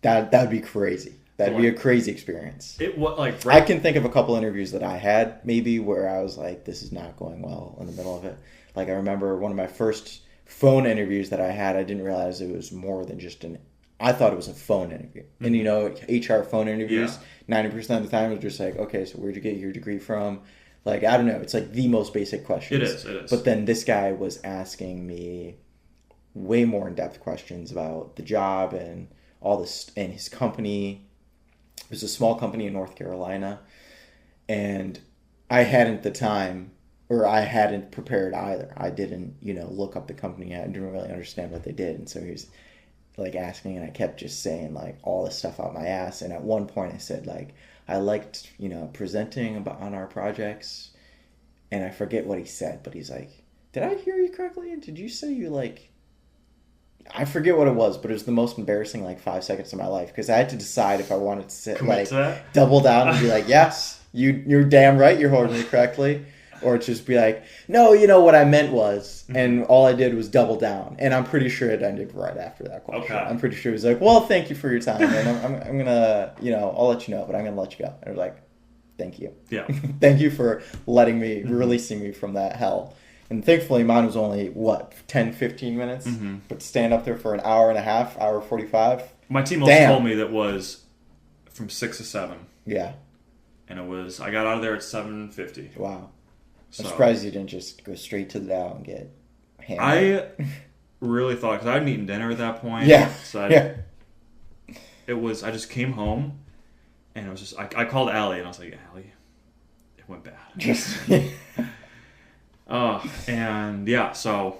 that would be crazy. That'd be a crazy experience. I can think of a couple interviews that I had maybe where I was like, this is not going well in the middle of it. I remember one of my first phone interviews that I had, I didn't realize it was more than just I thought it was a phone interview. And HR phone interviews, 90% of the time it was just like, okay, so where'd you get your degree from? Like, I don't know. It's like the most basic questions. It is. But then this guy was asking me way more in-depth questions about the job and all this, and his company. It was a small company in North Carolina, and I hadn't the time, or I hadn't prepared either. I didn't, look up the company. I didn't really understand what they did, and so he was like asking, and I kept just saying like all this stuff out my ass. And at one point I said like, I liked, presenting on our projects, and I forget what he said, but he's like, did I hear you correctly? Did you say you like, I forget what it was, but it was the most embarrassing like 5 seconds of my life, because I had to decide if I wanted to sit Commit to that? double down and be like, yes, you're damn right, you're holding me correctly. Or just be like, no, what I meant was, and all I did was double down. And I'm pretty sure it ended right after that question. Okay. I'm pretty sure it was like, well, thank you for your time, and I'm going to, I'll let you know, but I'm going to let you go. And I was like, thank you. Yeah. Thank you for releasing me from that hell. And thankfully, mine was only, 10, 15 minutes? Mm-hmm. But to stand up there for an hour and a half, hour 45. My team also told me that was from 6 to 7. Yeah. And I got out of there at 7:50. Wow. So, I'm surprised you didn't just go straight to the Dow and get hammered. I really thought, because I hadn't eaten dinner at that point. Yeah. So I just came home, and it was just, I called Allie, and I was like, Allie, it went bad. And yeah, so.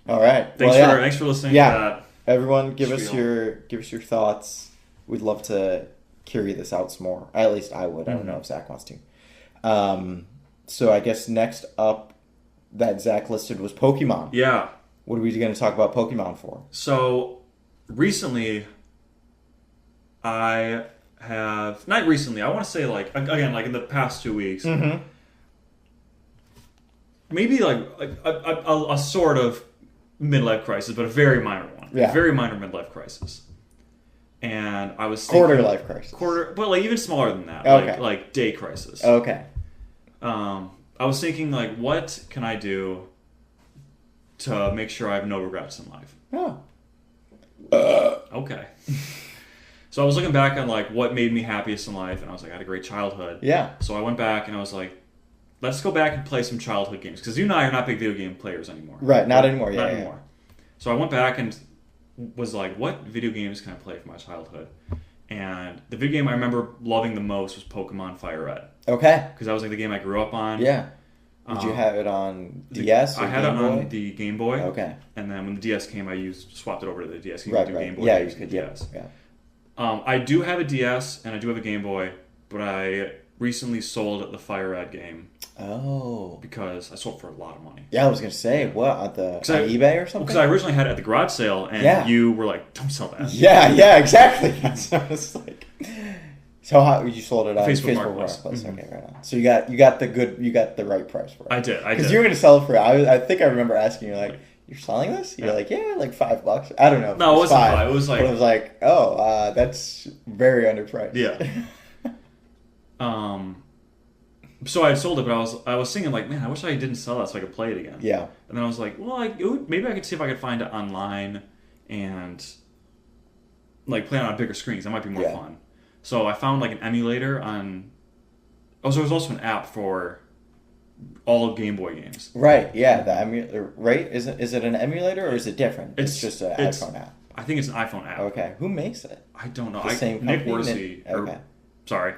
All right. Thanks for listening to that. Everyone, give us your thoughts. We'd love to carry this out some more. At least I would. I don't know if Zach wants to. So I guess next up that Zach listed was Pokemon. Yeah. What are we going to talk about Pokemon for? So recently, I want to say like, again, like in the past 2 weeks, maybe like a sort of midlife crisis, but a very minor one. Yeah. A very minor midlife crisis. And I was thinking... Quarter life crisis. But like even smaller than that. Okay. Like day crisis. Okay. I was thinking, like, what can I do to make sure I have no regrets in life? Oh. Okay. So I was looking back on, like, what made me happiest in life, and I was like, I had a great childhood. Yeah. So I went back, and I was like, let's go back and play some childhood games, because you and I are not big video game players anymore. Right, not anymore. Not anymore. So I went back and was like, what video games can I play from my childhood? And the video game I remember loving the most was Pokemon Fire Red. Okay. Because that was like the game I grew up on. Yeah. Did you have it on DS or I had Game it Boy? on the Game Boy. Okay. And then when the DS came, I swapped it over to the DS. Right. Game Boy Yeah, you could. DS. Yeah. I do have a DS and I do have a Game Boy, but I recently sold the Fire Red game. Oh. Because I sold it for a lot of money. Yeah, I was going to say, what, on eBay or something? Because I originally had it at the garage sale, and you were like, don't sell that. Yeah, exactly. That's what I was like. So how you sold it on Facebook Marketplace. Mm-hmm. Okay, right on. So you got the right price for it. I did. Because you were going to sell it for, I think I remember asking you, like, you're selling this? You're like, yeah, like $5. I don't know. No, it wasn't $5. It was like... But it was like, that's very underpriced. Yeah. So I sold it, but I was thinking, like, man, I wish I didn't sell that so I could play it again. Yeah. And then I was like, well, maybe I could see if I could find it online and, like, play it on bigger screens. That might be more fun. So I found, like, an emulator on... Oh, so there's also an app for all Game Boy games. Right, yeah. The emulator, right? Is it an emulator or is it different? It's just an iPhone app. I think it's an iPhone app. Okay. Who makes it? I don't know. The same Nick company? Worsey. Okay. Sorry.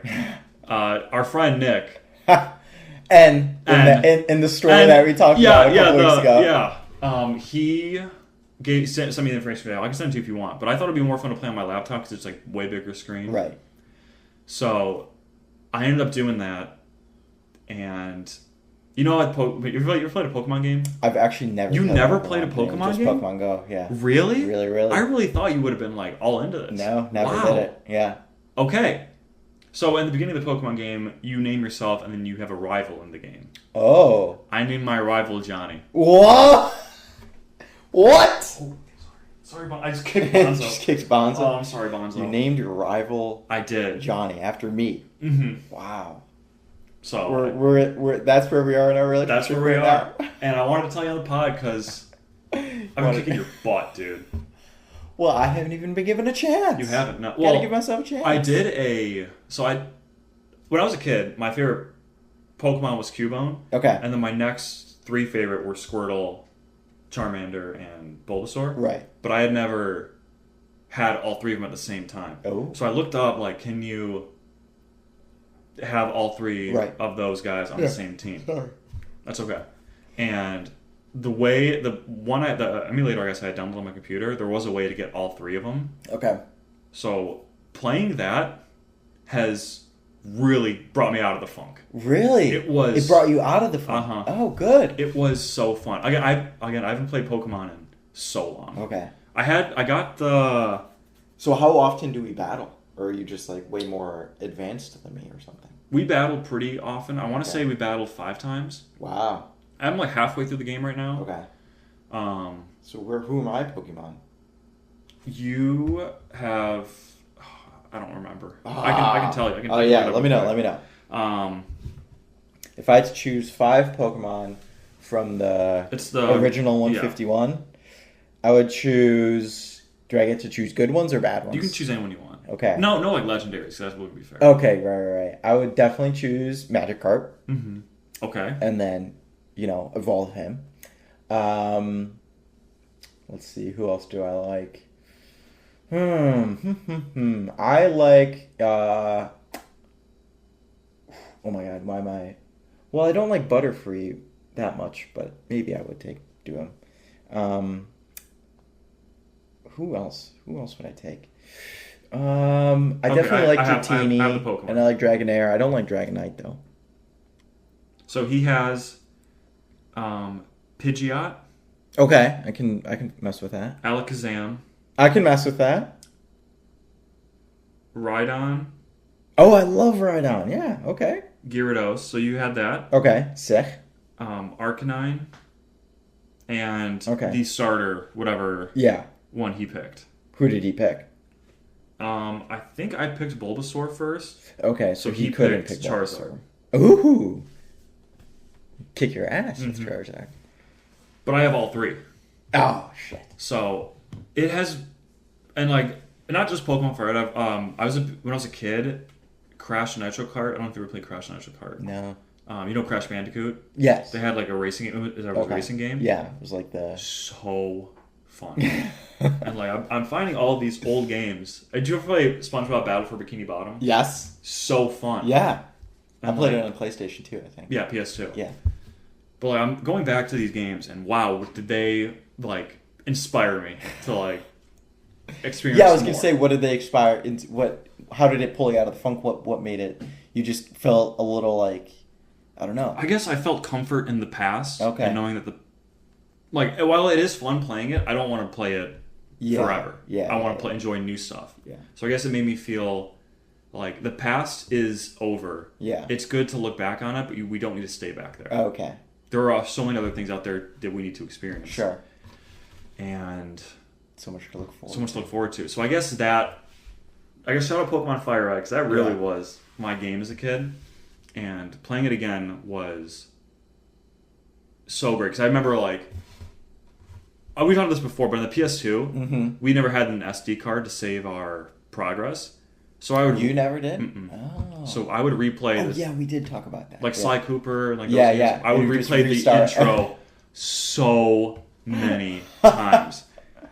Our friend Nick... and in the story that we talked about a couple weeks ago. Yeah. He sent me the information today. I can send it to you if you want. But I thought it'd be more fun to play on my laptop because it's like way bigger screen. Right. So I ended up doing that. And you know, you ever played a Pokemon game? I've actually never. You never played a Pokemon game? Just Pokemon Go. Yeah. Really? Really. I really thought you would have been like all into this. No, never did it. Yeah. Okay. So, in the beginning of the Pokemon game, you name yourself, and then you have a rival in the game. Oh. I named my rival Johnny. What? What? Oh, sorry, I just kicked Bonzo. Just kicked Bonzo? Oh, I'm sorry, Bonzo. You named your rival... I did. Johnny, after me. Mm-hmm. Wow. So... We're that's where we are in our relationship. That's where we are. And I wanted to tell you on the pod, because I've been kicking your butt, dude. Well, I haven't even been given a chance. You haven't? No. Gotta give myself a chance. I did when I was a kid, my favorite Pokemon was Cubone. Okay. And then my next 3 favorite were Squirtle, Charmander, and Bulbasaur. Right. But I had never had all 3 of them at the same time. Oh. So I looked up, like, can you have all 3 of those guys on the same team? Sorry. That's okay. And the emulator I guess I had downloaded on my computer, there was a way to get all 3 of them. Okay. So playing that has really brought me out of the funk. Really? It brought you out of the funk. Uh-huh. Oh, good. It was so fun. Again, I haven't played Pokemon in so long. Okay. I got the. So how often do we battle? Or are you just like way more advanced than me or something? We battled pretty often. I want to say we battled 5 times. Wow. I'm like halfway through the game right now. Okay. So who are my Pokemon? You have. I don't remember. I can tell you. Let me know. If I had to choose 5 Pokemon from the original 151, I would choose. Do I get to choose good ones or bad ones? You can choose anyone you want. Okay. No, like legendaries. That would be fair. Okay, right. I would definitely choose Magikarp. Mm-hmm. Okay. And then, evolve him. Let's see, who else do I like? I like. Oh my god, why am I? Well, I don't like Butterfree that much, but maybe I would do him. Who else? Who else would I take? I definitely like Dratini, and I like Dragonair. I don't like Dragonite though. So he has Pidgeot. Okay, I can mess with that. Alakazam. I can mess with that. Rhydon. Oh, I love Rhydon. Yeah, okay. Gyarados. So you had that. Okay, sick. Arcanine. And the starter, whatever one he picked. Who did he pick? I think I picked Bulbasaur first. Okay, so he couldn't pick Charizard. Ooh. Kick your ass with Charizard. But I have all 3. Oh, shit. So, it has... And, like, not just Pokemon Fire. When I was a kid, Crash Nitro Kart. I don't know if you ever played Crash Nitro Kart. No. You know Crash Bandicoot? Yes. They had, like, a racing... Is that a racing game? Yeah, it was like the... So fun. And, like, I'm finding all of these old games. Did you ever play SpongeBob Battle for Bikini Bottom? Yes. So fun. Yeah. I played it on PlayStation 2, I think. Yeah, PS2. Yeah. But like, I'm going back to these games, and wow, did they like inspire me to like experience? Yeah, I was gonna say, what did they inspire? How did it pull you out of the funk? What made it? You just felt a little like, I don't know. I guess I felt comfort in the past, and knowing that while it is fun playing it, I don't want to play it forever. Yeah, I want to enjoy new stuff. Yeah. So I guess it made me feel like the past is over. Yeah. It's good to look back on it, but we don't need to stay back there. Okay. There are so many other things out there that we need to experience. Sure. And so much to look forward to. So I guess shout out Pokemon Fire Red, because that really was my game as a kid. And playing it again was so great. Because I remember, like, we talked about this before, but on the PS2, we never had an SD card to save our progress. So I would. You never did? Oh. So I would replay. Oh, yeah, we did talk about that. Like Sly Cooper, like those games. I would replay the intro so many times.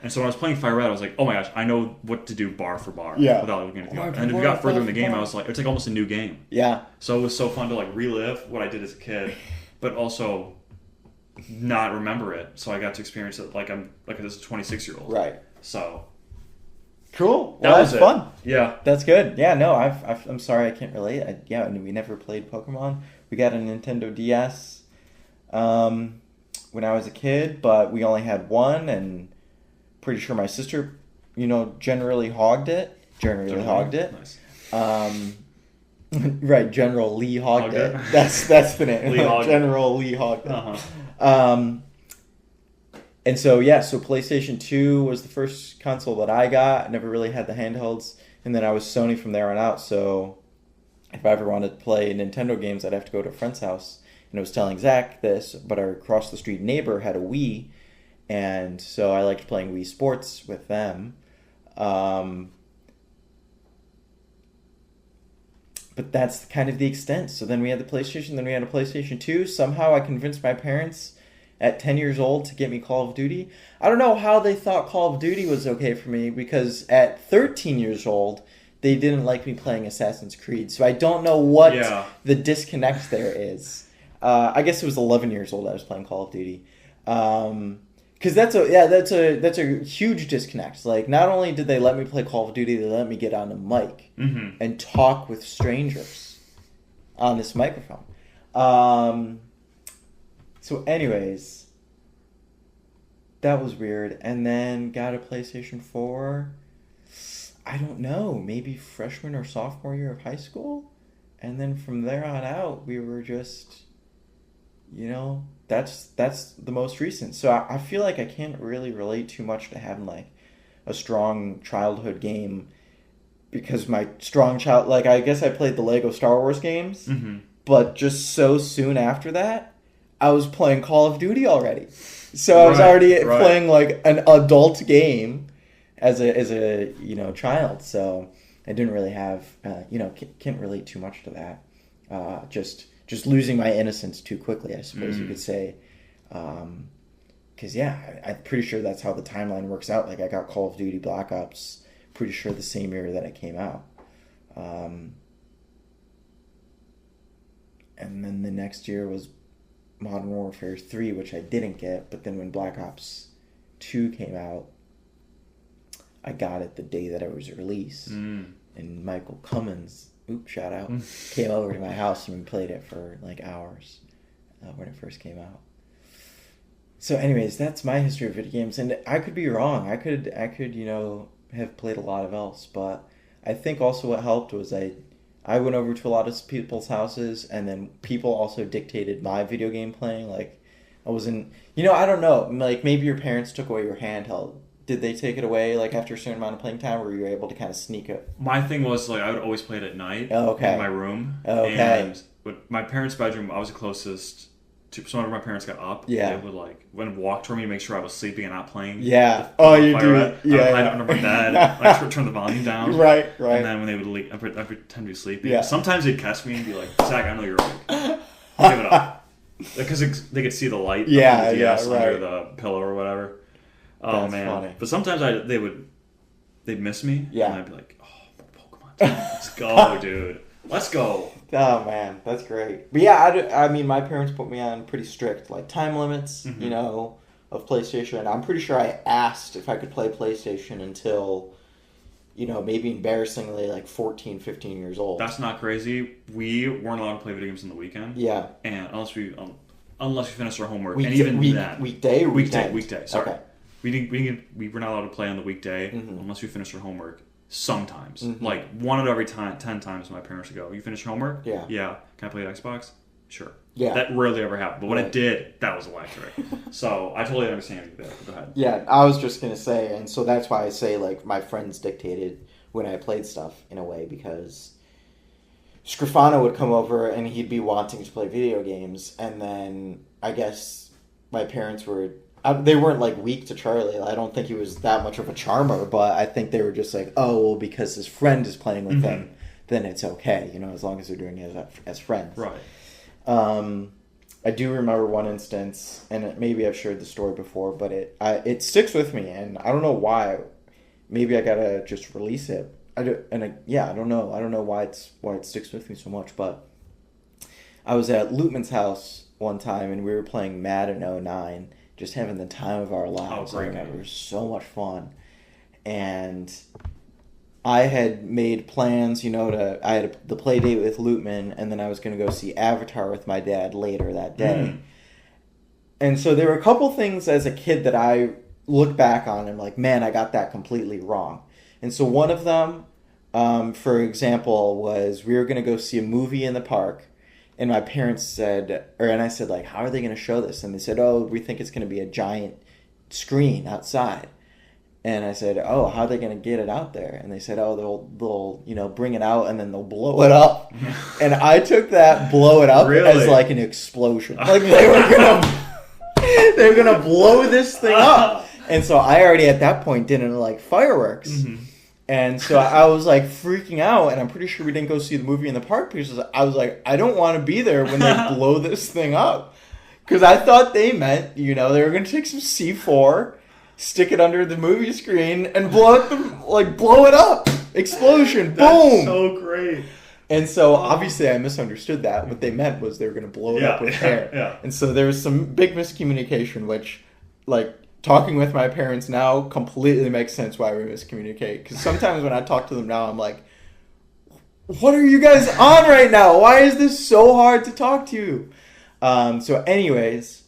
And so when I was playing Fire Red, I was like, oh my gosh, I know what to do bar for bar without looking at the other. And if we got further in the game, I was like, it's like almost a new game. Yeah. So it was so fun to like relive what I did as a kid, but also not remember it. So I got to experience it like I'm like this 26-year-old. Right. So. Cool. Well, that was fun. Yeah. That's good. Yeah, no, I'm sorry I can't relate. We never played Pokemon. We got a Nintendo DS when I was a kid, but we only had one, and pretty sure my sister, generally hogged it. Nice. Right, General Lee hogged it. That's the name. General Lee hogged it. Uh-huh. And so PlayStation 2 was the first console that I got. I never really had the handhelds. And then I was Sony from there on out. So if I ever wanted to play Nintendo games, I'd have to go to a friend's house. And I was telling Zach this, but our across-the-street neighbor had a Wii. And so I liked playing Wii Sports with them. But that's kind of the extent. So then we had the PlayStation, then we had a PlayStation 2. Somehow I convinced my parents at 10 years old to get me Call of Duty. I don't know how they thought Call of Duty was okay for me, because at 13 years old, they didn't like me playing Assassin's Creed. So I don't know what the disconnect there is. I guess it was 11 years old I was playing Call of Duty. Because that's a huge disconnect. Like, not only did they let me play Call of Duty, they let me get on the mic and talk with strangers on this microphone. So anyways, that was weird. And then got a PlayStation 4, I don't know, maybe freshman or sophomore year of high school. And then from there on out, we were just, that's the most recent. So I feel like I can't really relate too much to having like a strong childhood game, because my I guess I played the Lego Star Wars games, but just so soon after that, I was playing Call of Duty already. So I was already playing like an adult game as a child. So I didn't really have can't relate too much to that. Just losing my innocence too quickly, I suppose you could say. Because I'm pretty sure that's how the timeline works out. Like, I got Call of Duty Black Ops pretty sure the same year that it came out. And then the next year was Modern Warfare 3, which I didn't get. But then when Black Ops 2 came out, I got it the day that it was released. And Michael Cummins, shout out, came over to my house and we played it for like hours when it first came out. So anyways, that's my history of video games, and I could be wrong. I could have played a lot of else, but I think also what helped was I went over to a lot of people's houses, and then people also dictated my video game playing. Like, I wasn't, I don't know, like maybe your parents took away your handheld. Did they take it away like after a certain amount of playing time, or were you able to kind of sneak it? My thing was like I would always play it at night in my room. And with my parents' bedroom, I was the closest to. So whenever my parents got up, they would like walk toward me to make sure I was sleeping and not playing. Yeah. You do it. I hide under my bed. I turn the volume down. Right. And then when they would leave, I pretend to be sleeping. Yeah. Sometimes they'd catch me and be like, "Zach, I know you're awake. Give it up," because they could see the light. Under the pillow or whatever. Oh, that's man! Funny. But sometimes they'd miss me, and I'd be like, "Oh, Pokemon! Let's go, dude! Let's go!" Oh man, that's great. But yeah, I mean, my parents put me on pretty strict like time limits, of PlayStation. I'm pretty sure I asked if I could play PlayStation until, maybe embarrassingly like 14, 15 years old. That's not crazy. We weren't allowed to play video games on the weekend. Yeah, and unless we finished our homework, and even that weekday. Sorry. Okay. We were not allowed to play on the weekday unless we finished our homework. Sometimes. Like, 1 out of every 10 times my parents would go, "You finished your homework?" Yeah. Yeah. "Can I play at Xbox?" Sure. Yeah. That rarely ever happened. But when it did, that was electric. So I totally understand you there. Go ahead. Yeah, I was just going to say, and so that's why I say, like, my friends dictated when I played stuff in a way, because Scrofano would come over and he'd be wanting to play video games, and then I guess my parents were... they weren't like weak to Charlie. I don't think he was that much of a charmer, but I think they were just like, oh, well, because his friend is playing with him, then it's okay, as long as they're doing it as friends. Right. I do remember one instance, and maybe I've shared the story before, but it sticks with me, and I don't know why. Maybe I gotta just release it. I don't know. I don't know why it sticks with me so much, but I was at Lootman's house one time, and we were playing Madden 09. Just having the time of our lives. I remember it was so much fun. And I had made plans, I had the play date with Lootman, and then I was going to go see Avatar with my dad later that day. And so there were a couple things as a kid that I look back on and I'm like, man, I got that completely wrong. And so one of them, for example, was we were going to go see a movie in the park. And my parents said, and I said, like, how are they going to show this? And they said, oh, we think it's going to be a giant screen outside. And I said, oh, how are they going to get it out there? And they said, oh, they'll bring it out and then they'll blow it up. And I took that blow it up as like an explosion. Like they were gonna blow this thing up. And so I already at that point didn't like fireworks. And so I was like freaking out, and I'm pretty sure we didn't go see the movie in the park because I was like, I don't want to be there when they blow this thing up. Because I thought they meant, they were going to take some C4, stick it under the movie screen, and blow it up. Explosion, boom. That's so great. And so obviously I misunderstood that. What they meant was they were going to blow it up with air. Yeah. And so there was some big miscommunication, which, like, talking with my parents now completely makes sense why we miscommunicate. Because sometimes when I talk to them now, I'm like, what are you guys on right now? Why is this so hard to talk to you? So anyways,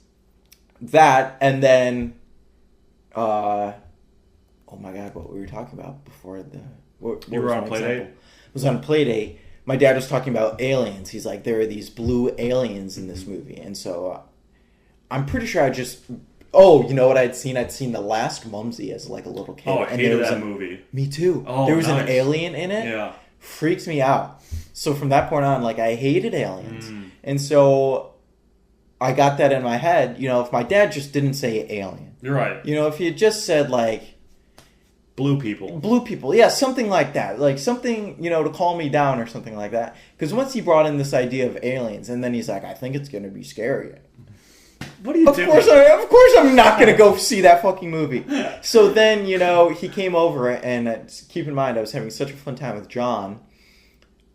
that, and then, oh my God, what were we talking about before the... What you were on play date? I was on play date. My dad was talking about aliens. He's like, there are these blue aliens in this movie. And so I'm pretty sure I just... Oh, you know what I'd seen? I'd seen The Last Mumsy as like a little kid. Oh, I hated that movie. Me too. Oh, there was nice. an alien in it. Yeah. Freaks me out. So from that point on, like, I hated aliens. And so I got that in my head. If my dad just didn't say alien. You're right. If he had just said, like... Blue people. Blue people. Yeah, something like that. Like, something, to calm me down or something like that. Because once he brought in this idea of aliens, and then he's like, I think it's going to be scary. What are you doing? Of course I'm not going to go see that fucking movie. So then, he came over, and keep in mind, I was having such a fun time with John.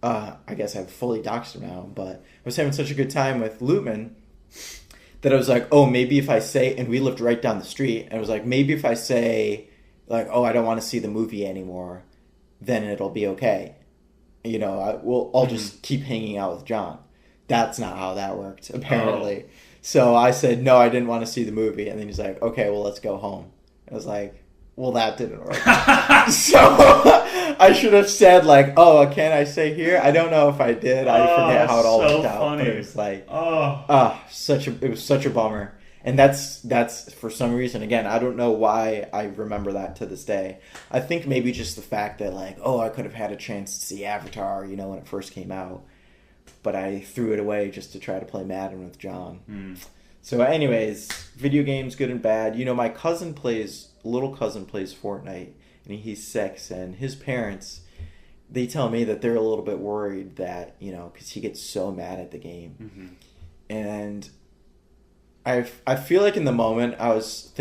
I guess I've fully doxed him now, but I was having such a good time with Lutman that I was like, oh, maybe if I say, and we lived right down the street, and I was like, maybe if I say, like, oh, I don't want to see the movie anymore, then it'll be okay. I'll just keep hanging out with John. That's not how that worked, apparently. Oh. So I said, no, I didn't want to see the movie. And then he's like, okay, well, let's go home. I was like, well, that didn't work. So I should have said, like, oh, can I stay here? I don't know if I did. I forget how it all worked out. But it was like, it was such a bummer. And that's for some reason, again, I don't know why I remember that to this day. I think maybe just the fact that, like, oh, I could have had a chance to see Avatar, when it first came out. But I threw it away just to try to play Madden with John. So anyways, video games, good and bad. My little cousin plays Fortnite, and he's 6, and his parents, they tell me that they're a little bit worried that, because he gets so mad at the game. And I feel like in the moment I was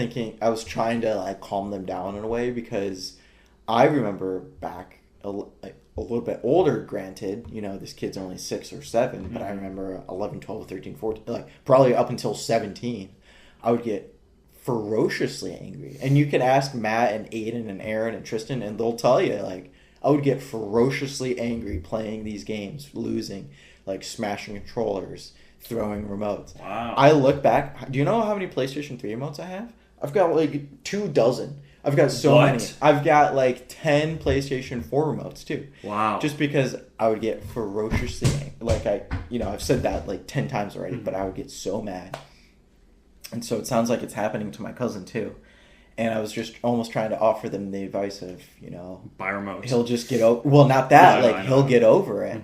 trying to, like, calm them down in a way, because I remember back a little bit older, granted, this kid's only 6 or 7, but I remember 11, 12, 13, 14, like probably up until 17, I would get ferociously angry. And you could ask Matt and Aiden and Aaron and Tristan, and they'll tell you, like, I would get ferociously angry playing these games, losing, like smashing controllers, throwing remotes. Wow. I look back, do you know how many PlayStation 3 remotes I have? I've got like 24. I've got so many. I've got like 10 PlayStation 4 remotes too. Wow. Just because I would get ferociously angry. Like I've said that like 10 times already, but I would get so mad. And so it sounds like it's happening to my cousin too. And I was just almost trying to offer them the advice of, buy remotes. He'll just get over. Well, not that. Yeah, he'll get over it.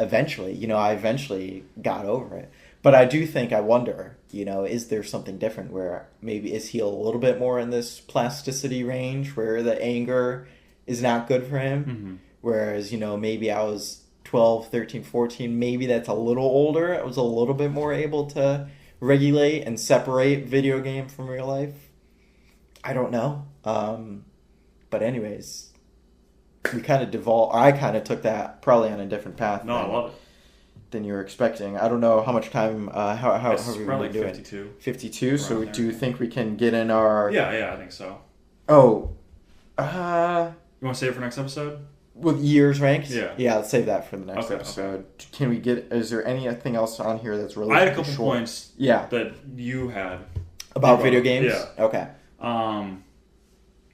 Eventually. I eventually got over it. But I do think, I wonder, is there something different where maybe is he a little bit more in this plasticity range where the anger is not good for him? Whereas, maybe I was 12, 13, 14, maybe that's a little older. I was a little bit more able to regulate and separate video game from real life. I don't know. But anyways, I kind of took that probably on a different path. No, I love it. Than you were expecting. I don't know how much time, how are we probably doing? 52. 52, so do you think we can get in our... Yeah, I think so. Oh, you want to save it for next episode? With years ranked? Yeah. Yeah, let's save that for the next episode. Okay. Can we is there anything else on here that's really I had a couple points that you had. About video games? Yeah. Okay.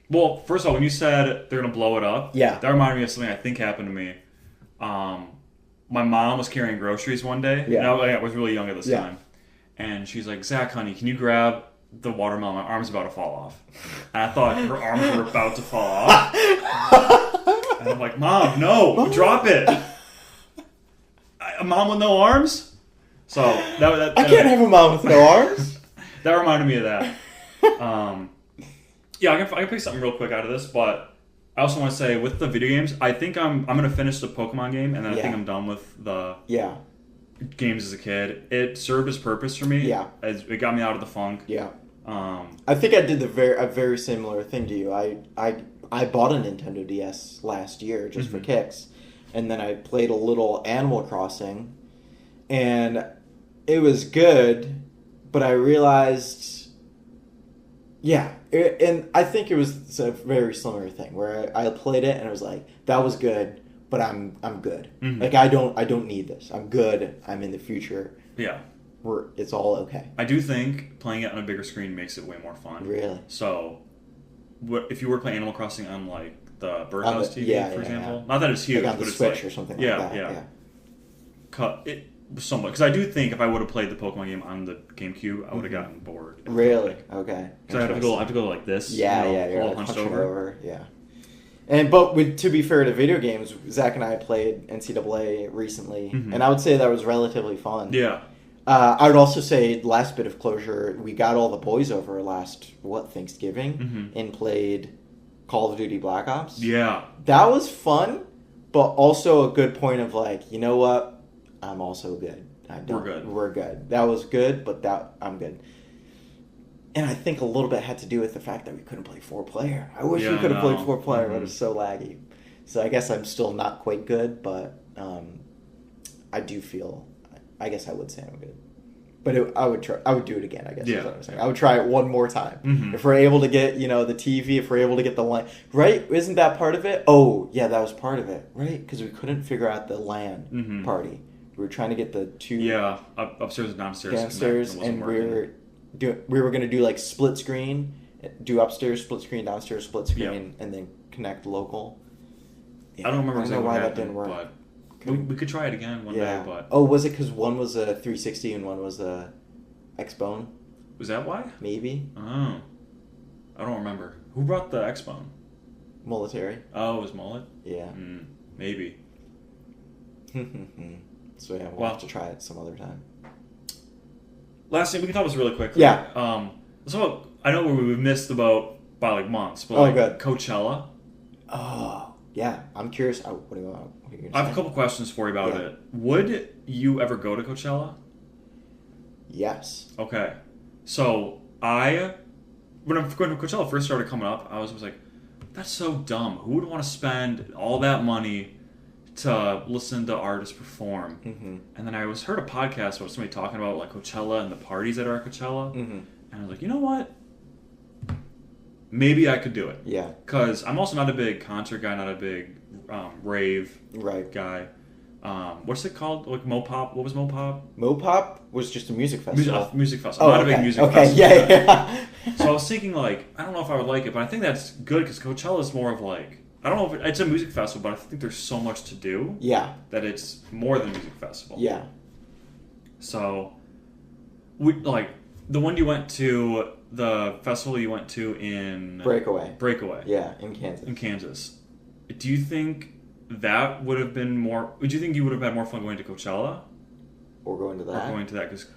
Well, first of all, when you said they're going to blow it up, that reminded me of something I think happened to me. My mom was carrying groceries one day. Yeah. And I was really young at this time. And she's like, Zach, honey, can you grab the watermelon? My arm's about to fall off. And I thought her arms were about to fall off. And I'm like, Mom, no, drop it. A mom with no arms? So that I can't have a mom with no arms. That reminded me of that. I can pick something real quick out of this, but I also want to say with the video games, I think I'm gonna finish the Pokemon game, and then I think I'm done with the games as a kid. It served its purpose for me. Yeah, it got me out of the funk. Yeah. I think I did a very similar thing to you. I bought a Nintendo DS last year just for kicks, and then I played a little Animal Crossing, and it was good, but I realized, and I think it was a very similar thing where I played it and I was like, that was good, but I'm good. Mm-hmm. Like I don't need this. I'm good. I'm in the future. Yeah. It's all okay. I do think playing it on a bigger screen makes it way more fun. Really? So, if you were playing Animal Crossing on like the Birdhouse TV, for example, not that it's huge, like on the but it's Switch like, or something like that. Yeah. Cut it somewhat because I do think if I would have played the Pokemon game on the GameCube, I would have gotten bored. Really? Okay. Because I have to go like this. Yeah, you're a little hunched over. Yeah. But to be fair to video games, Zach and I played NCAA recently, and I would say that was relatively fun. Yeah. I would also say, last bit of closure, we got all the boys over Thanksgiving, and played Call of Duty Black Ops. Yeah. That was fun, but also a good point of like, you know what? I'm also good. We're good. That was good, but I'm good. And I think a little bit had to do with the fact that we couldn't play 4-player. I wish we could have played 4-player, but it was so laggy. So I guess I'm still not quite good, but I guess I would say I'm good. But I would do it again, I guess is what I'm saying. I would try it one more time. If we're able to get, the TV, if we're able to get the LAN. Right? Isn't that part of it? Oh, yeah, that was part of it. Right? Because we couldn't figure out the LAN party. We were trying to get the two... Yeah, upstairs and downstairs. Downstairs, and we were going to do like split screen, do upstairs split screen, downstairs split screen, and then connect local. Yeah, I don't remember exactly why that didn't work. But we could try it again one day. But was it because one was a 360 and one was a X-Bone? Was that why? Maybe. Oh, I don't remember. Who brought the X-Bone? Military. Oh, it was Mullet? Yeah. Maybe. So yeah, we'll have to try it some other time. Last thing, we can talk about this really quickly. Yeah. So I know we've missed by like months, but good. Coachella. Oh, yeah. I'm curious. What are you going to say? I have a couple questions for you about it. Would you ever go to Coachella? Yes. Okay. So when I'm going to Coachella first started coming up, I was like, that's so dumb. Who would want to spend all that money to listen to artists perform? And then I heard a podcast about somebody talking about like Coachella and the parties that are at Coachella, and I was like, you know what? Maybe I could do it. Yeah. Because I'm also not a big concert guy, not a big rave guy. What's it called? Like Mopop? What was Mopop? Mopop was just a music festival. Music festival. I'm not a big music festival. Yeah. So I was thinking like, I don't know if I would like it, but I think that's good because Coachella is more of like, I don't know if it's a music festival, but I think there's so much to do. Yeah. That it's more than a music festival. Yeah. So, like the one you went to, the festival you went to in Breakaway. Yeah, in Kansas. Do you think that would have been more? Would you think you would have had more fun going to Coachella, or going to that? Or going to that? Because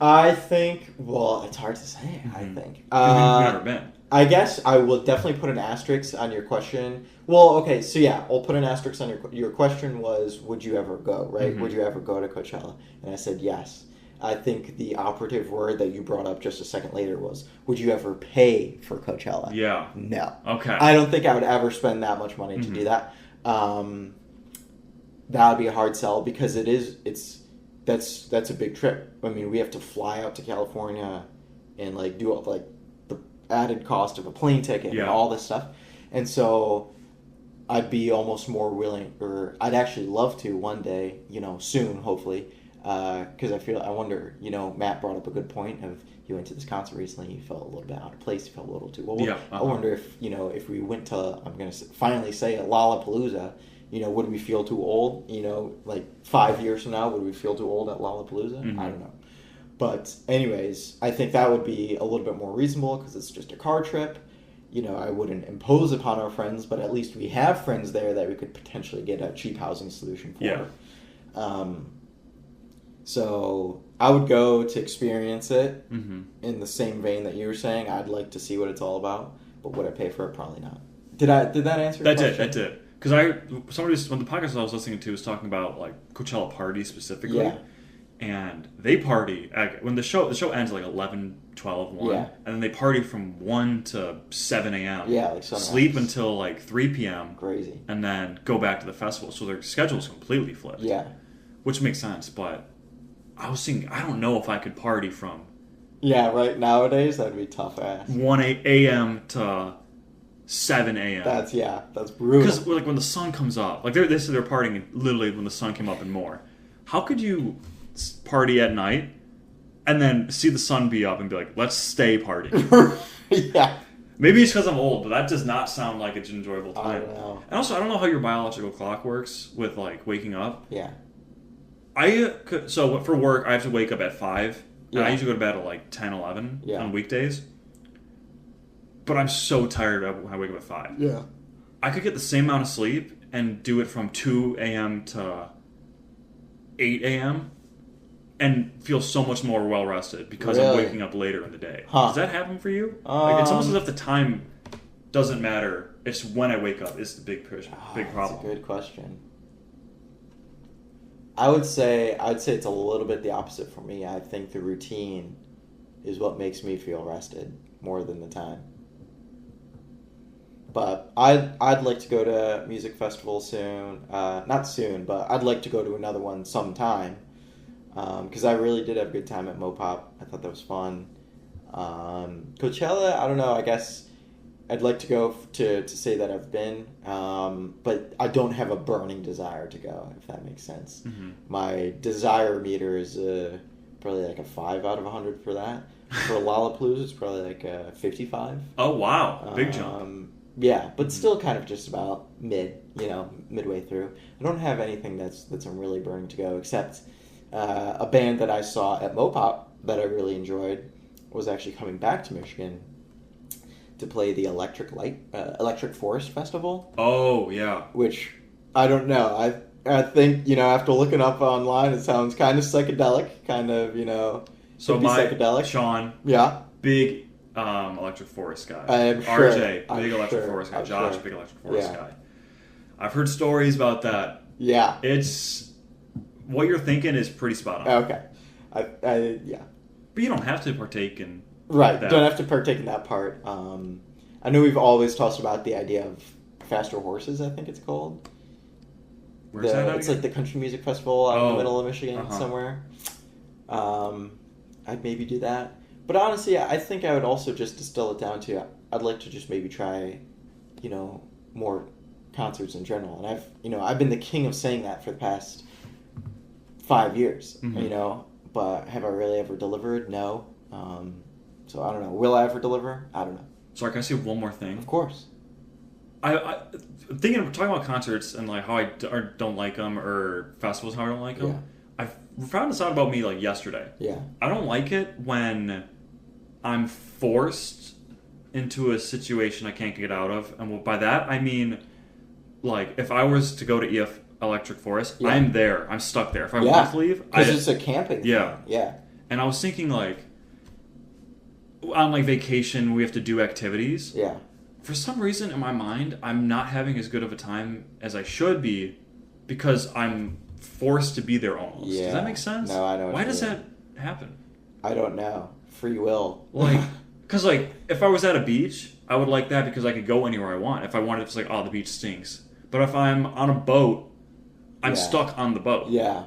I think. Well, it's hard to say. I think. You've never been. I guess I will definitely put an asterisk on your question. Well, okay, so yeah, I'll put an asterisk on your question was, would you ever go, right? Would you ever go to Coachella? And I said yes. I think the operative word that you brought up just a second later was, would you ever pay for Coachella? Yeah. No. Okay. I don't think I would ever spend that much money to do that. That would be a hard sell because that's a big trip. I mean, we have to fly out to California and like do like the added cost of a plane ticket and all this stuff. And so I'd be almost more willing, or I'd actually love to one day, soon, hopefully, because I wonder, Matt brought up a good point of you went to this concert recently, you felt a little bit out of place, you felt a little too old. Yeah, I wonder if we went to, I'm going to finally say a Lollapalooza, would we feel too old? Like 5 years from now, would we feel too old at Lollapalooza? I don't know. But anyways, I think that would be a little bit more reasonable because it's just a car trip. I wouldn't impose upon our friends, but at least we have friends there that we could potentially get a cheap housing solution for. Yeah. So I would go to experience it in the same vein that you were saying. I'd like to see what it's all about, but would I pay for it? Probably not. Did that answer your question? That did. Because when the podcast I was listening to was talking about like Coachella parties specifically. Yeah. And they party when the show ends like 11, 12, 1, and then they party from 1 to 7 a.m. Yeah, like sunrise. Sleep until like 3 p.m. Crazy. And then go back to the festival. So their schedule is completely flipped. Yeah. Which makes sense, but I was thinking, I don't know if I could party from... Yeah, right. Nowadays, that'd be tough ass. 1 a.m. to 7 a.m. That's brutal. Because like when the sun comes up, like they said they're partying literally when the sun came up and more. How could you party at night and then see the sun be up and be like, let's stay partying? Yeah. Maybe it's because I'm old, but that does not sound like it's an enjoyable time. I don't know. And also, I don't know how your biological clock works with like waking up. Yeah. So for work, I have to wake up at 5. Yeah. And I usually go to bed at like 10, 11 on weekdays. But I'm so tired when I wake up at 5. Yeah. I could get the same amount of sleep and do it from 2 a.m. to 8 a.m. and feel so much more well rested because I'm waking up later in the day. Huh. Does that happen for you? Like it's almost as if the time doesn't matter. It's when I wake up is the big problem. That's a good question. I'd say it's a little bit the opposite for me. I think the routine is what makes me feel rested more than the time. But I'd like to go to a music festival soon. Not soon, but I'd like to go to another one sometime. Because I really did have a good time at Mopop. I thought that was fun. Coachella, I don't know. I guess I'd like to go to say that I've been. But I don't have a burning desire to go, if that makes sense. Mm-hmm. My desire meter is probably like a 5 out of 100 for that. For Lollapalooza, it's probably like a 55. Oh, wow. Big jump. Yeah, but still kind of just about midway through. I don't have anything that's I'm really burning to go, except a band that I saw at Mopop that I really enjoyed was actually coming back to Michigan to play the Electric Forest Festival. Oh, yeah. Which, I don't know. I think, after looking up online, it sounds kind of psychedelic, kind of, so psychedelic. Sean. Yeah. Big Electric Forest guy. I'm sure. RJ, big Electric Forest guy. Josh, big Electric Forest guy. I've heard stories about that. Yeah. It's... What you're thinking is pretty spot on. Okay. Yeah. But you don't have to partake in Right. that. Don't have to partake in that part. I know we've always talked about the idea of Faster Horses, I think it's called. Where's that at It's again? like the country music festival out in the middle of Michigan somewhere. I'd maybe do that. But honestly, I think I would also just distill it down to I'd like to just maybe try, more concerts in general. And I've been the king of saying that for the past 5 years, but have I really ever delivered? No. So I don't know. Will I ever deliver? I don't know. Sorry, can I say one more thing? Of course. I talking about concerts and like how I don't like them or festivals, how I don't like them. Yeah. I found this out about me like yesterday. Yeah. I don't like it when I'm forced into a situation I can't get out of, and by that I mean, like if I was to go to Electric Forest, I'm there. I'm stuck there. If I want to leave, because it's a camping thing. Yeah. And I was thinking like, on like vacation, we have to do activities. Yeah. For some reason in my mind, I'm not having as good of a time as I should be because I'm forced to be there almost. Yeah. Does that make sense? No, I know. Why does that happen? I don't know. Free will. Like, because like if I was at a beach, I would like that because I could go anywhere I want. If I wanted, it's like, oh, the beach stinks. But if I'm on a boat, I'm stuck on the boat. Yeah.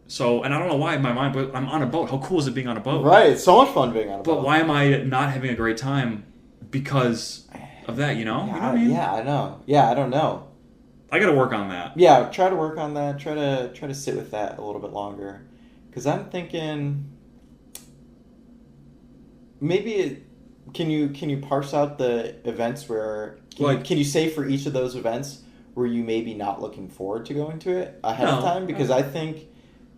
So, and I don't know why in my mind, but I'm on a boat. How cool is it being on a boat? Right. It's so much fun being on a boat. But why am I not having a great time because of that, you know? Yeah, you know what I mean? Yeah, I know. Yeah, I don't know. I got to work on that. Yeah, try to work on that. Try to sit with that a little bit longer. Because I'm thinking maybe can you parse out the events where can you say for each of those events were you maybe not looking forward to going to it ahead of time? Because I think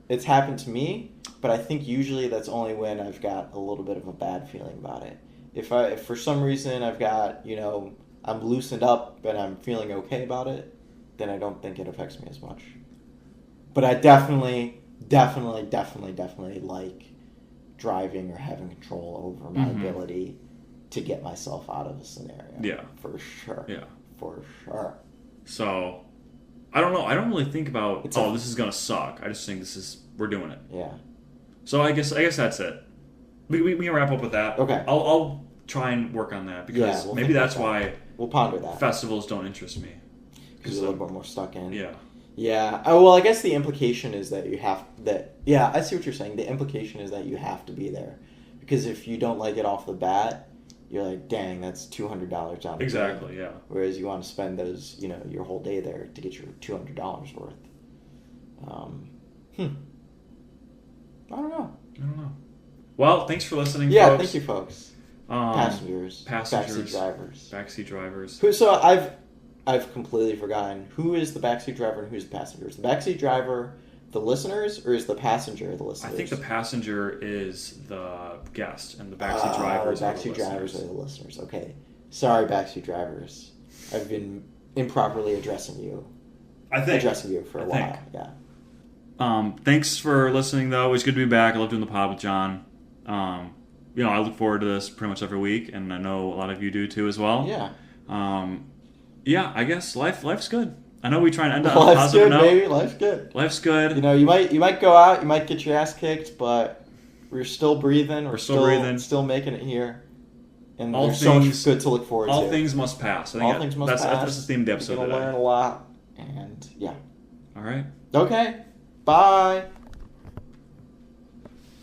it's happened to me, but I think usually that's only when I've got a little bit of a bad feeling about it. If for some reason I've got, I'm loosened up and I'm feeling okay about it, then I don't think it affects me as much. But I definitely like driving or having control over my ability to get myself out of a scenario. Yeah. For sure. Yeah. For sure. So, I don't know. I don't really think about, It's this is going to suck. I just think we're doing it. Yeah. So I guess that's it. We can wrap up with that. Okay. I'll try and work on that because we'll maybe that's why we'll ponder that. Festivals don't interest me. Because you're a little bit more stuck in. Yeah. Yeah. Oh, well, I guess the implication is that yeah, I see what you're saying. The implication is that you have to be there. Because if you don't like it off the bat, you're like, dang, that's $200 out of Exactly, yeah. Whereas you want to spend those, your whole day there to get your $200 worth. I don't know. Well, thanks for listening, yeah, folks. thank you, folks. Passengers, backseat drivers. So I've completely forgotten who is the backseat driver and who's the passenger. Is the backseat driver the listeners, or is the passenger the listeners? I think the passenger is the guest, and the backseat drivers are the listeners. Backseat drivers are the listeners. Okay, sorry, backseat drivers. I've been improperly addressing you. Addressing you for a while. Yeah. Thanks for listening, though. It's good to be back. I love doing the pod with John. I look forward to this pretty much every week, and I know a lot of you do too as well. Yeah. Yeah, I guess life's good. I know we try and end on a positive note. Baby. Life's good. Life's good. You might go out, you might get your ass kicked, but we're still breathing. We're still breathing. Still making it here. And there's so much good to look forward to. All things must pass. I think things must pass. That's the theme of the episode today. We're going to learn a lot. And, yeah. All right. Okay. Bye.